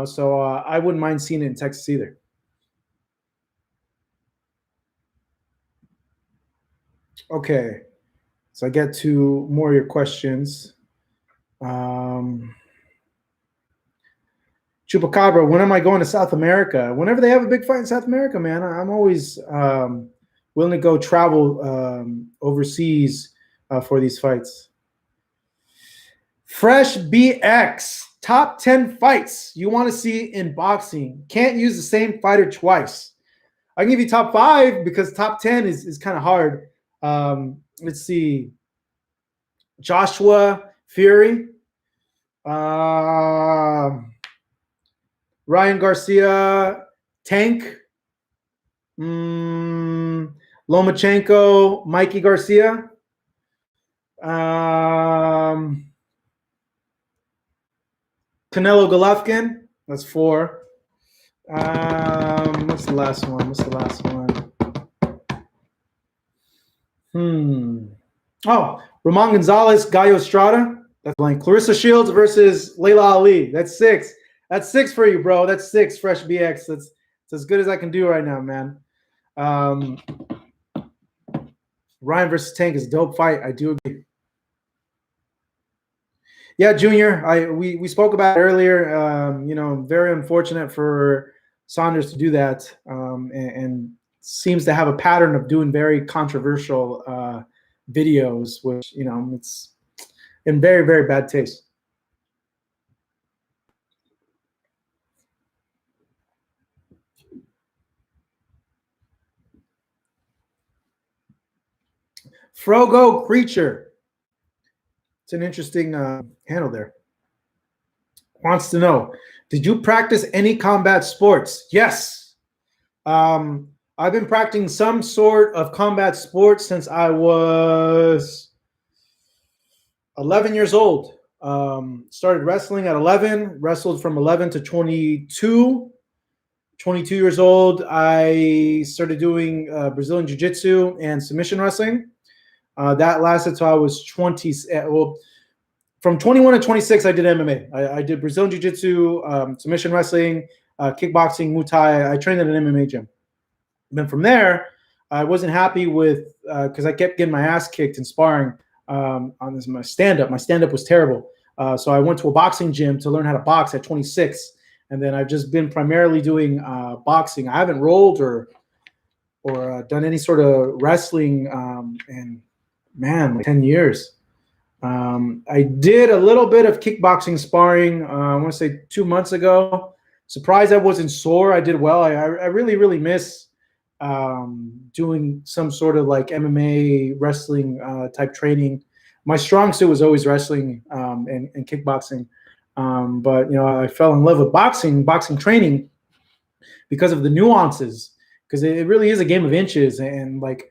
So I wouldn't mind seeing it in Texas either. Okay, so I get to more of your questions. Chupacabra, when am I going to South America? Whenever they have a big fight in South America, man, I'm always willing to go travel overseas for these fights. Fresh BX, top 10 fights you want to see in boxing. Can't use the same fighter twice. I can give you top 5 because top 10 is kind of hard. Let's see. Joshua Fury. Ryan Garcia, Tank. Lomachenko, Mikey Garcia. Canelo Golovkin. That's 4. What's the last one? Oh, Ramon Gonzalez, Gallo Estrada. That's blank. Clarissa Shields versus Layla Ali. That's 6. That's 6 for you, bro. That's 6. Fresh BX. That's as good as I can do right now, man. Ryan versus Tank is a dope fight. I do agree. Yeah, Junior. We spoke about it earlier. Very unfortunate for Saunders to do that, and seems to have a pattern of doing very controversial videos, which it's in very, very bad taste. Frogo Creature. It's an interesting handle there. Wants to know, did you practice any combat sports? Yes. I've been practicing some sort of combat sports since I was 11 years old. Started wrestling at 11, wrestled from 11 to 22. 22 years old, I started doing Brazilian Jiu-Jitsu and submission wrestling. That lasted till I was 20. Well, from 21 to 26, I did MMA. I did Brazilian Jiu-Jitsu, submission wrestling, kickboxing, Muay Thai. I trained at an MMA gym. And then from there, I wasn't happy with because I kept getting my ass kicked in sparring on my stand-up. My stand-up was terrible. So I went to a boxing gym to learn how to box at 26. And then I've just been primarily doing boxing. I haven't rolled or done any sort of wrestling in, like 10 years. I did a little bit of kickboxing sparring, I want to say 2 months ago. Surprised I wasn't sore. I did well. I really, really miss doing some sort of like MMA wrestling type training. My strong suit was always wrestling and kickboxing. But I fell in love with boxing training because of the nuances, because it really is a game of inches, and like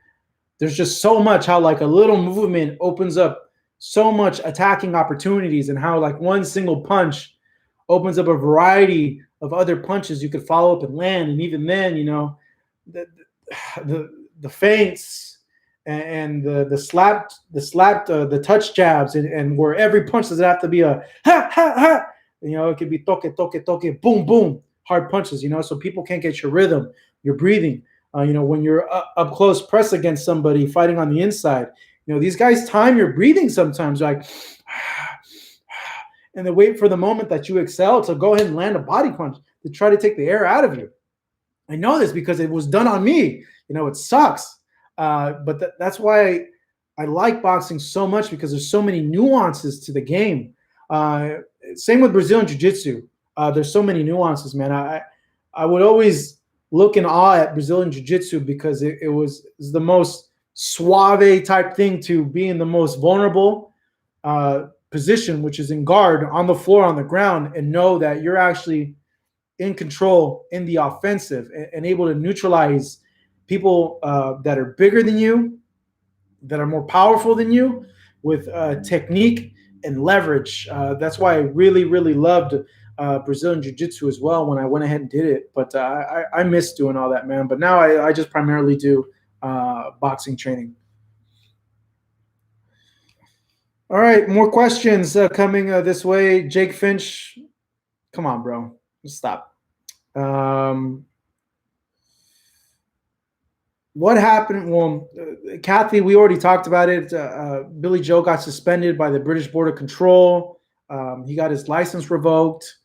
there's just so much how like a little movement opens up so much attacking opportunities, and how like one single punch opens up a variety of other punches you could follow up and land. And even then, the feints and the touch jabs, and where every punch doesn't have to be a ha ha ha. It could be toque, boom, boom, hard punches. So people can't get your rhythm, your breathing. When you're up close, press against somebody fighting on the inside. These guys time your breathing sometimes, like, and they wait for the moment that you exhale to go ahead and land a body punch to try to take the air out of you. I know this because it was done on me. It sucks. But that's why I like boxing so much, because there's so many nuances to the game. Same with Brazilian Jiu-Jitsu. There's so many nuances, man. I would always look in awe at Brazilian Jiu-Jitsu because it was the most suave type thing to be in the most vulnerable position, which is in guard on the floor, on the ground, and know that you're actually in control in the offensive and able to neutralize people that are bigger than you, that are more powerful than you, with technique and leverage. That's why I really, really loved Brazilian Jiu-Jitsu as well when I went ahead and did it. But I miss doing all that, man. But now I just primarily do boxing training. All right, more questions coming this way. Jake Finch, come on, bro. Stop. What happened? Well, Kathy, we already talked about it. Billy Joe got suspended by the British Border Control. He got his license revoked,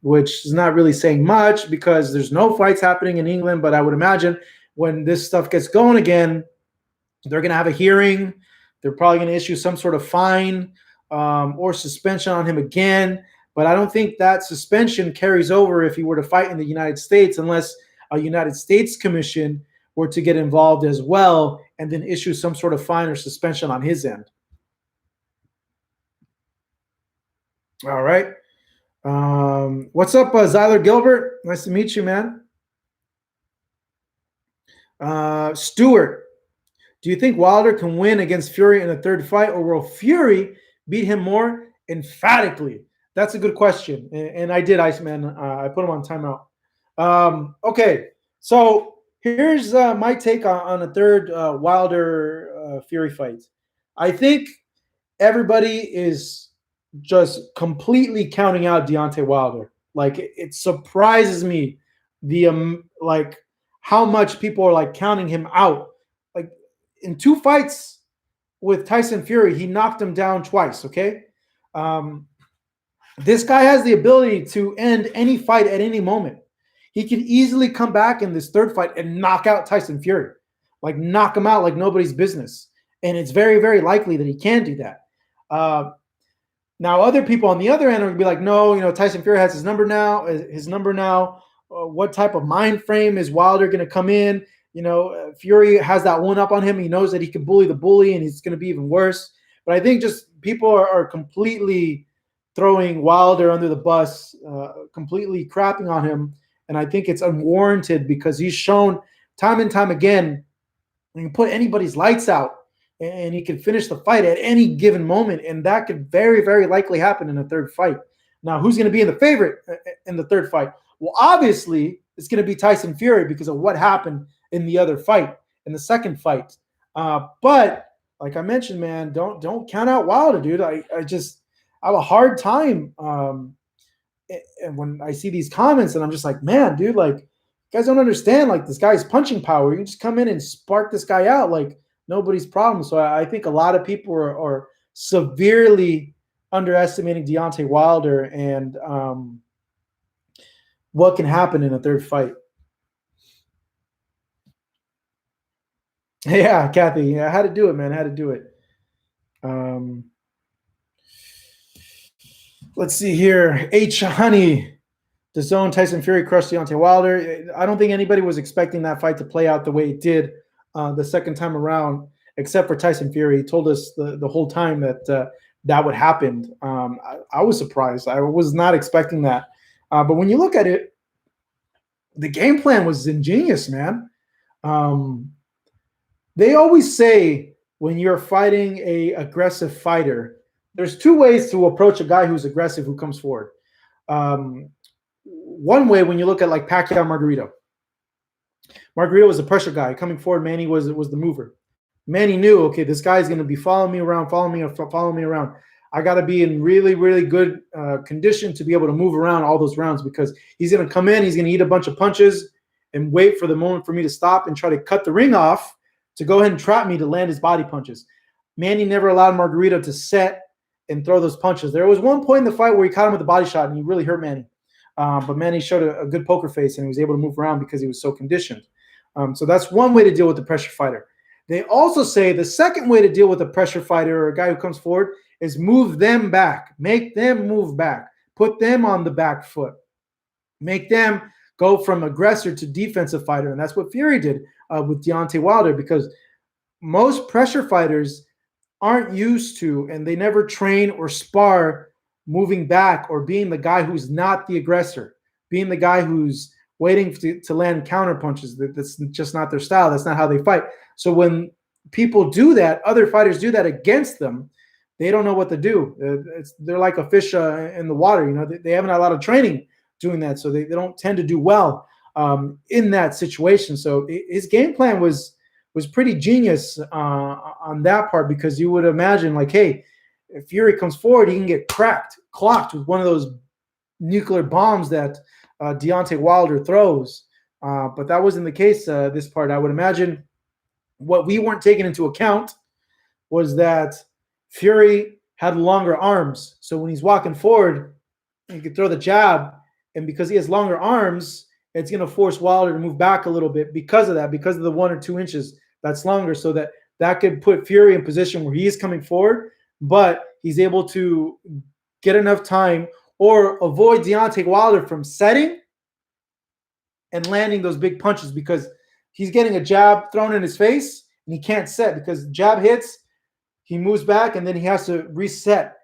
which is not really saying much because there's no fights happening in England. But I would imagine when this stuff gets going again, they're going to have a hearing. They're probably going to issue some sort of fine or suspension on him again. But I don't think that suspension carries over if he were to fight in the United States, unless a United States commission were to get involved as well and then issue some sort of fine or suspension on his end. All right. What's up, Zyler Gilbert? Nice to meet you, man. Stewart, do you think Wilder can win against Fury in a third fight, or will Fury beat him more emphatically? That's a good question. And I did, Iceman. I put him on timeout. Okay, so here's my take on a third Wilder Fury fight. I think everybody is just completely counting out Deontay Wilder. Like, it surprises me the like how much people are like counting him out. Like, in 2 fights with Tyson Fury, he knocked him down twice. Okay, this guy has the ability to end any fight at any moment. He can easily come back in this third fight and knock out Tyson Fury, like knock him out like nobody's business. And it's very, very likely that he can do that. Now, other people on the other end would be like, no, Tyson Fury has his number now. What type of mind frame is Wilder going to come in? Fury has that one up on him. He knows that he can bully the bully, and he's going to be even worse. But I think just people are completely throwing Wilder under the bus, completely crapping on him. And I think it's unwarranted because he's shown time and time again, you can put anybody's lights out and he can finish the fight at any given moment. And that could very, very likely happen in a third fight. Now, who's going to be in the favorite in the third fight? Well, obviously, it's going to be Tyson Fury because of what happened in the other fight, in the second fight. But like I mentioned, man, don't count out Wilder, dude. I have a hard time. And when I see these comments, and I'm just like, man, dude, like, you guys don't understand. Like, this guy's punching power. You can just come in and spark this guy out like nobody's problem. So I think a lot of people are severely underestimating Deontay Wilder and what can happen in a third fight. Yeah, Kathy, I had to do it, man. I had to do it. Let's see here. H. Honey, the zone Tyson Fury crushed Deontay Wilder. I don't think anybody was expecting that fight to play out the way it did the second time around, except for Tyson Fury. He told us the whole time that that would happen. I was surprised. I was not expecting that. But when you look at it, the game plan was ingenious, man. They always say when you're fighting a aggressive fighter, there's 2 ways to approach a guy who's aggressive who comes forward. One way, when you look at like Pacquiao Margarito. Margarito was a pressure guy. Coming forward, Manny was the mover. Manny knew, okay, this guy's going to be following me around. I got to be in really, really good condition to be able to move around all those rounds because he's going to come in, he's going to eat a bunch of punches and wait for the moment for me to stop and try to cut the ring off to go ahead and trap me to land his body punches. Manny never allowed Margarito to set and throw those punches. There was one point in the fight where he caught him with a body shot and he really hurt Manny. But Manny showed a good poker face and he was able to move around because he was so conditioned. So that's one way to deal with the pressure fighter. They also say the second way to deal with a pressure fighter or a guy who comes forward is move them back. Make them move back. Put them on the back foot. Make them go from aggressor to defensive fighter. And that's what Fury did with Deontay Wilder, because most pressure fighters aren't used to, and they never train or spar moving back or being the guy who's not the aggressor, being the guy who's waiting to land counter punches. That's just not their style. That's not how they fight. So when people do that, other fighters do that against them, they don't know what to do. They're like a fish in the water. You know, they haven't had a lot of training doing that, so they don't tend to do well in that situation. So his game plan was pretty genius on that part, because you would imagine, like, hey, if Fury comes forward, he can get clocked with one of those nuclear bombs that Deontay Wilder throws. But that wasn't the case this part. I would imagine what we weren't taking into account was that Fury had longer arms. So when he's walking forward, he could throw the jab. And because he has longer arms, it's going to force Wilder to move back a little bit because of that, because of the 1 or 2 inches that's longer, so that could put Fury in position where he is coming forward, but he's able to get enough time or avoid Deontay Wilder from setting and landing those big punches, because he's getting a jab thrown in his face and he can't set, because jab hits, he moves back, and then he has to reset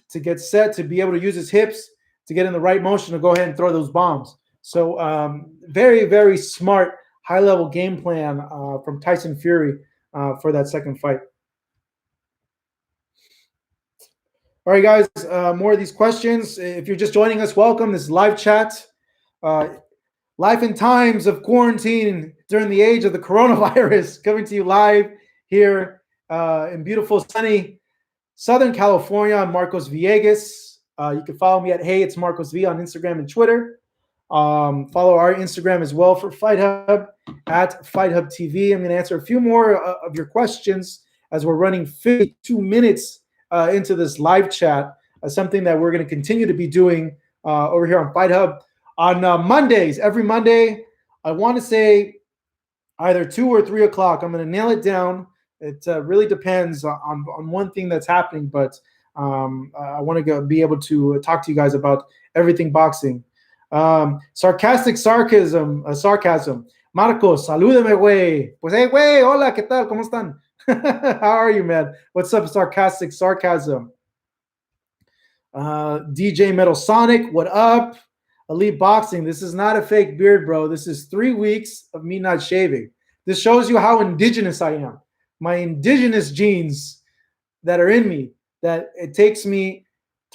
to get set, to be able to use his hips to get in the right motion to go ahead and throw those bombs. So very, very smart, high-level game plan from Tyson Fury for that second fight. All right, guys, more of these questions. If you're just joining us, welcome. This is live chat. Life and times of quarantine during the age of the coronavirus, coming to you live here in beautiful, sunny Southern California. I'm Marcos Villegas. You can follow me at Hey It's Marcos V on Instagram and Twitter. Follow our Instagram as well for Fight Hub at Fight Hub TV. I'm going to answer a few more of your questions as we're running 52 minutes into this live chat. Something that we're going to continue to be doing over here on Fight Hub on Mondays. Every Monday, I want to say either 2 or 3 o'clock. I'm going to nail it down. It really depends on one thing that's happening, but I want to be able to talk to you guys about everything boxing. Sarcasm. Marcos, salúdame, güey. Pues, hey, güey, hola, ¿qué tal? ¿Cómo están? How are you, man? What's up, sarcasm? DJ Metal Sonic, what up? Elite Boxing, this is not a fake beard, bro. This is 3 weeks of me not shaving. This shows you how indigenous I am. My indigenous genes that are in me, that it takes me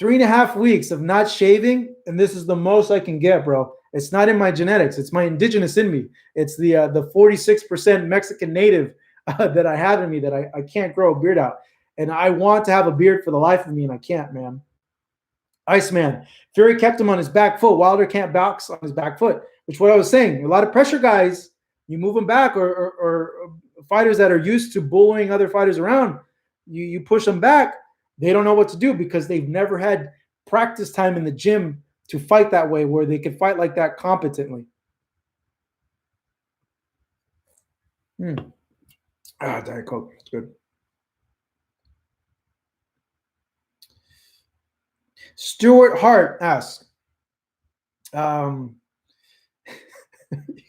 3.5 weeks of not shaving, and this is the most I can get, bro. It's not in my genetics. It's my indigenous in me. It's the 46% Mexican native that I have in me that I can't grow a beard out. And I want to have a beard for the life of me, and I can't, man. Iceman, Fury kept him on his back foot. Wilder can't box on his back foot, which is what I was saying. A lot of pressure guys, you move them back, or fighters that are used to bullying other fighters around, you push them back. They don't know what to do because they've never had practice time in the gym to fight that way, where they can fight like that competently. Diet Coke. It's good. Stuart Hart asks, you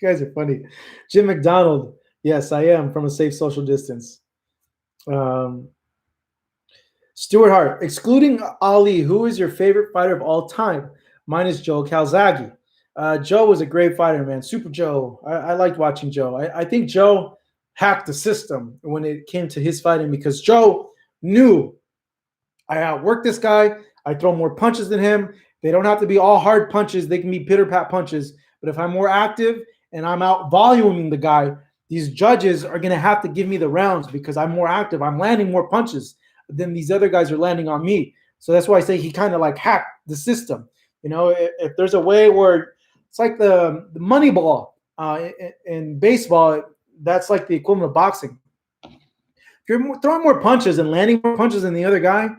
guys are funny. Jim McDonald, yes, I am from a safe social distance. Stuart Hart, excluding Ali, who is your favorite fighter of all time? Mine is Joe Calzaghe. Joe was a great fighter, man. Super Joe. I liked watching Joe. I think Joe hacked the system when it came to his fighting, because Joe knew, I outworked this guy. I throw more punches than him. They don't have to be all hard punches. They can be pitter-pat punches. But if I'm more active and I'm out voluming the guy, these judges are going to have to give me the rounds because I'm more active. I'm landing more punches than these other guys are landing on me. So that's why I say he kind of like hacked the system. You know, if there's a way where it's like the money ball in baseball, that's like the equivalent of boxing. If you're throwing more punches and landing more punches than the other guy,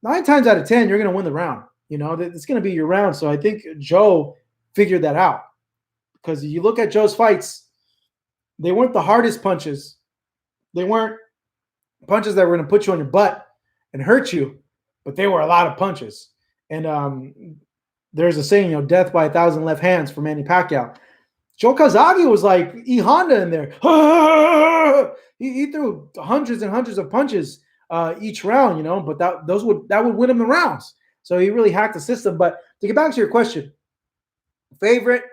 9 times out of 10, you're going to win the round. You know, it's going to be your round. So I think Joe figured that out, because you look at Joe's fights, they weren't the hardest punches. They weren't punches that were going to put you on your butt and hurt you, but they were a lot of punches. And there's a saying, you know, death by 1,000 left hands for Manny Pacquiao. Joe Calzaghe was like E. Honda in there. He threw hundreds and hundreds of punches each round, you know, but that would win him the rounds. So he really hacked the system. But to get back to your question, Favorite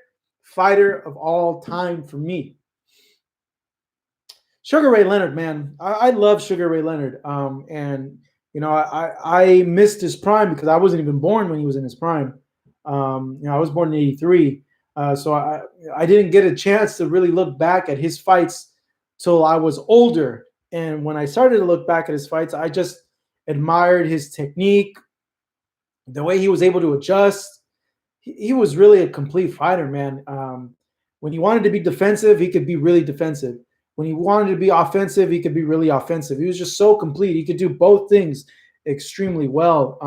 fighter of all time for me, Sugar Ray Leonard, man. I love Sugar Ray Leonard. And I missed his prime because I wasn't even born when he was in his prime. I was born in '83, so I didn't get a chance to really look back at his fights till I was older. And when I started to look back at his fights, I just admired his technique, the way he was able to adjust. He was really a complete fighter, man. When he wanted to be defensive, he could be really defensive. When he wanted to be offensive, he could be really offensive. He was just so complete. He could do both things extremely well.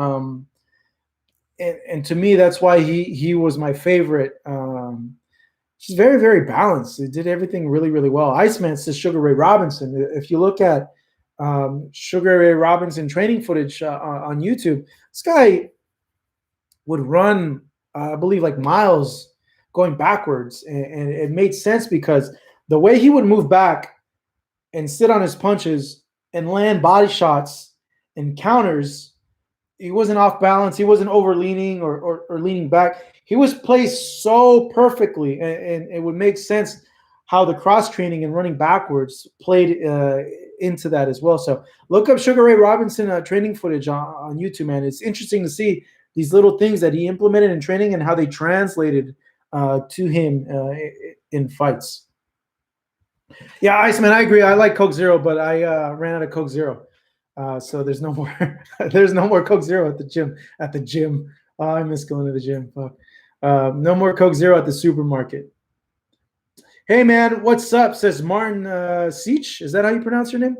And to me, that's why he was my favorite. He's very, very balanced. He did everything really, really well. Iceman says Sugar Ray Robinson. If you look at Sugar Ray Robinson training footage on YouTube, this guy would run, I believe, like miles going backwards. And it made sense because the way he would move back and sit on his punches and land body shots and counters, he wasn't off balance. He wasn't overleaning or leaning back. He was placed so perfectly, and it would make sense how the cross training and running backwards played into that as well. So look up Sugar Ray Robinson training footage on YouTube, man. It's interesting to see these little things that he implemented in training and how they translated to him in fights. Yeah, Iceman, I agree. I like Coke Zero, but I ran out of Coke Zero. So there's no more there's no more Coke Zero at the gym. Oh, I miss going to the gym. Fuck. No more Coke Zero at the supermarket. Hey man, what's up? Says Martin Seach. Is that how you pronounce your name?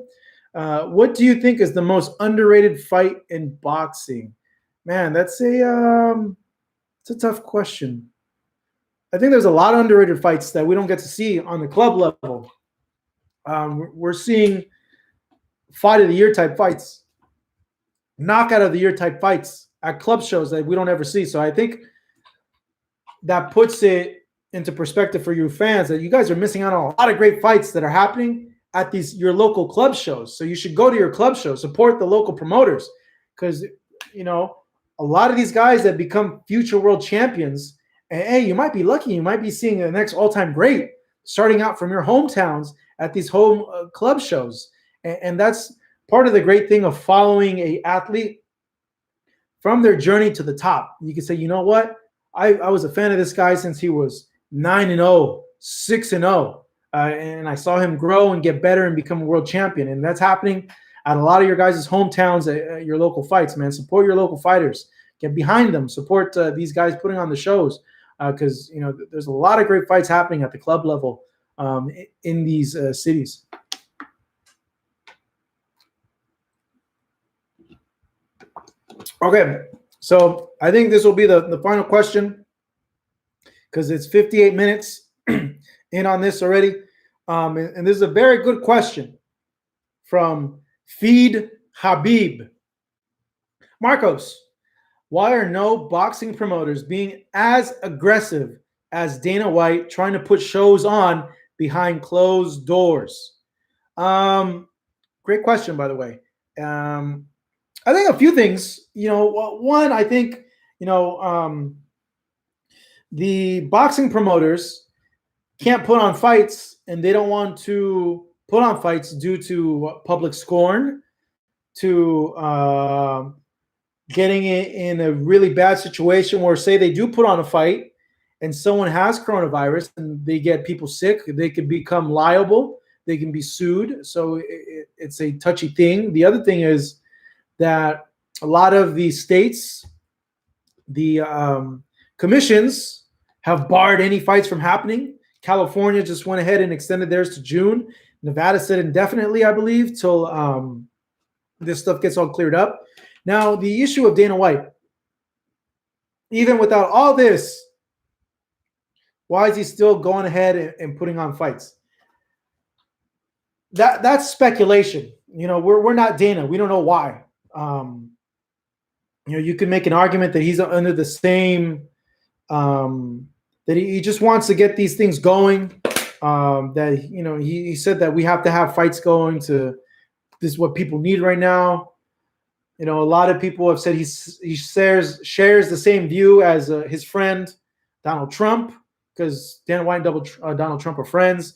What do you think is the most underrated fight in boxing? Man, it's a tough question. I think there's a lot of underrated fights that we don't get to see on the club level. We're seeing fight of the year type fights, knockout of the year type fights at club shows that we don't ever see. So I think that puts it into perspective for you fans that you guys are missing out on a lot of great fights that are happening at your local club shows. So you should go to your club show, support the local promoters, because a lot of these guys that become future world champions, and hey, you might be lucky. You might be seeing the next all-time great starting out from your hometowns at these home club shows. And that's part of the great thing of following an athlete from their journey to the top. You can say, you know what? I was a fan of this guy since he was 9-0, 6-0. And I saw him grow and get better and become a world champion. And that's happening at a lot of your guys' hometowns at your local fights, man. Support your local fighters. Get behind them. Support these guys putting on the shows. Because there's a lot of great fights happening at the club level in these cities. Okay, so I think this will be the final question because it's 58 minutes in on this already. And this is a very good question from Feed Habib. Marcos, why are no boxing promoters being as aggressive as Dana White trying to put shows on behind closed doors? Great question, by the way. I think a few things. One, I think the boxing promoters can't put on fights, and they don't want to put on fights due to public scorn, to getting in a really bad situation where, say, they do put on a fight and someone has coronavirus and they get people sick, they can become liable, they can be sued. So it's a touchy thing. The other thing is that a lot of the states, the commissions have barred any fights from happening. California just went ahead and extended theirs to June. Nevada said indefinitely, I believe, till this stuff gets all cleared up. Now, the issue of Dana White, even without all this, why is he still going ahead and putting on fights? That's speculation. We're not Dana. We don't know why. You can make an argument that he's under the same, that he just wants to get these things going. That he said that we have to have fights going to. This is what people need right now. A lot of people have said he shares the same view as his friend Donald Trump, because Dana White and Donald Trump are friends.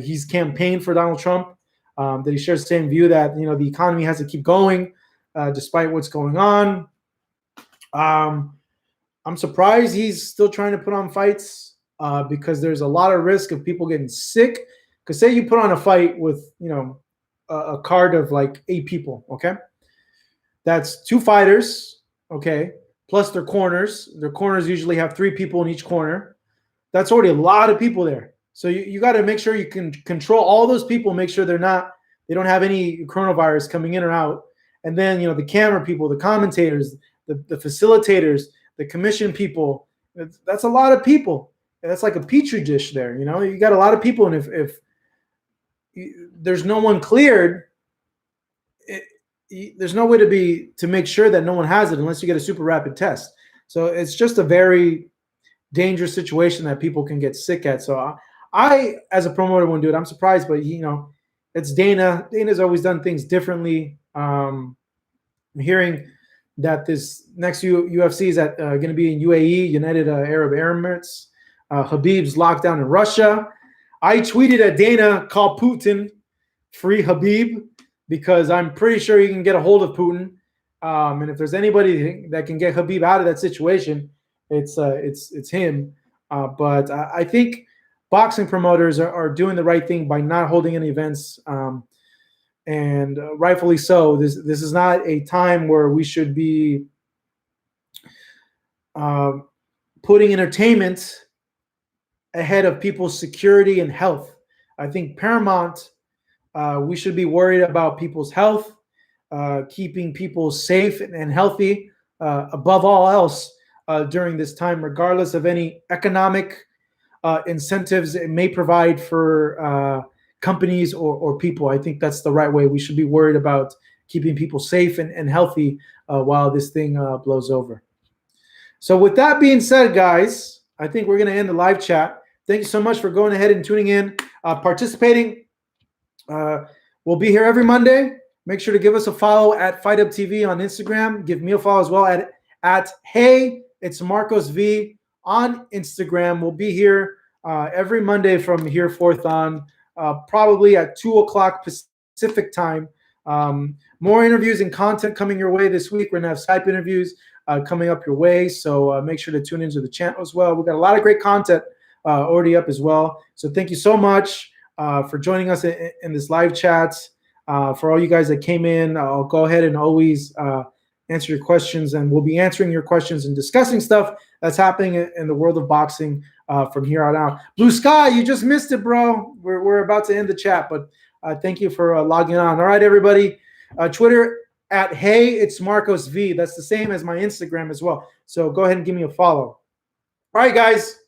He's campaigned for Donald Trump. That he shares the same view that the economy has to keep going despite what's going on. I'm surprised he's still trying to put on fights because there's a lot of risk of people getting sick. Because say you put on a fight with a card of like 8 people, okay? That's 2 fighters, okay, plus their corners. Their corners usually have 3 people in each corner. That's already a lot of people there. So you got to make sure you can control all those people, make sure they don't have any coronavirus coming in or out. And then, the camera people, the commentators, the facilitators, the commission people, that's a lot of people. And that's like a petri dish there. You got a lot of people. And if there's no one cleared, there's no way to make sure that no one has it unless you get a super rapid test. So it's just a very dangerous situation that people can get sick at. So I as a promoter, wouldn't do it. I'm surprised, but it's Dana. Dana's always done things differently. I'm hearing that this next UFC is going to be in UAE, United Arab Emirates. Khabib's locked down in Russia. I tweeted at Dana, call Putin, free Khabib, because I'm pretty sure he can get a hold of Putin. And if there's anybody that can get Khabib out of that situation, it's him. But I think boxing promoters are doing the right thing by not holding any events, and rightfully so. This is not a time where we should be putting entertainment ahead of people's security and health. I think paramount. We should be worried about people's health, keeping people safe and healthy above all else during this time, regardless of any economic incentives it may provide for companies or people. I think that's the right way. We should be worried about keeping people safe and healthy while this thing blows over. So with that being said, guys, I think we're going to end the live chat. Thank you so much for going ahead and tuning in, participating. We'll be here every Monday. Make sure to give us a follow at Fight Up TV on Instagram. Give me a follow as well at Hey, it's Marcos V on Instagram. We'll be here every Monday from here forth on, probably at 2:00 Pacific time. More interviews and content coming your way this week. We're going to have Skype interviews coming up your way. So make sure to tune into the channel as well. We've got a lot of great content already up as well. So thank you so much for joining us in this live chat. For all you guys that came in, I'll go ahead and always answer your questions, and we'll be answering your questions and discussing stuff that's happening in the world of boxing from here on out. Blue Sky, you just missed it, bro. We're about to end the chat, but thank you for logging on. All right, everybody. Twitter at Hey, it's Marcos V. That's the same as my Instagram as well. So go ahead and give me a follow. All right, guys.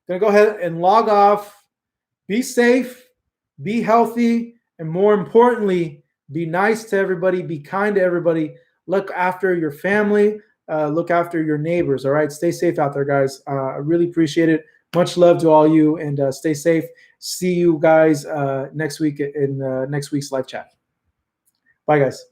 Gonna go ahead and log off. Be safe, be healthy, and more importantly, be nice to everybody, be kind to everybody. Look after your family, look after your neighbors. All right, stay safe out there, guys. I really appreciate it. Much love to all you, and stay safe. See you guys next week in next week's live chat. Bye, guys.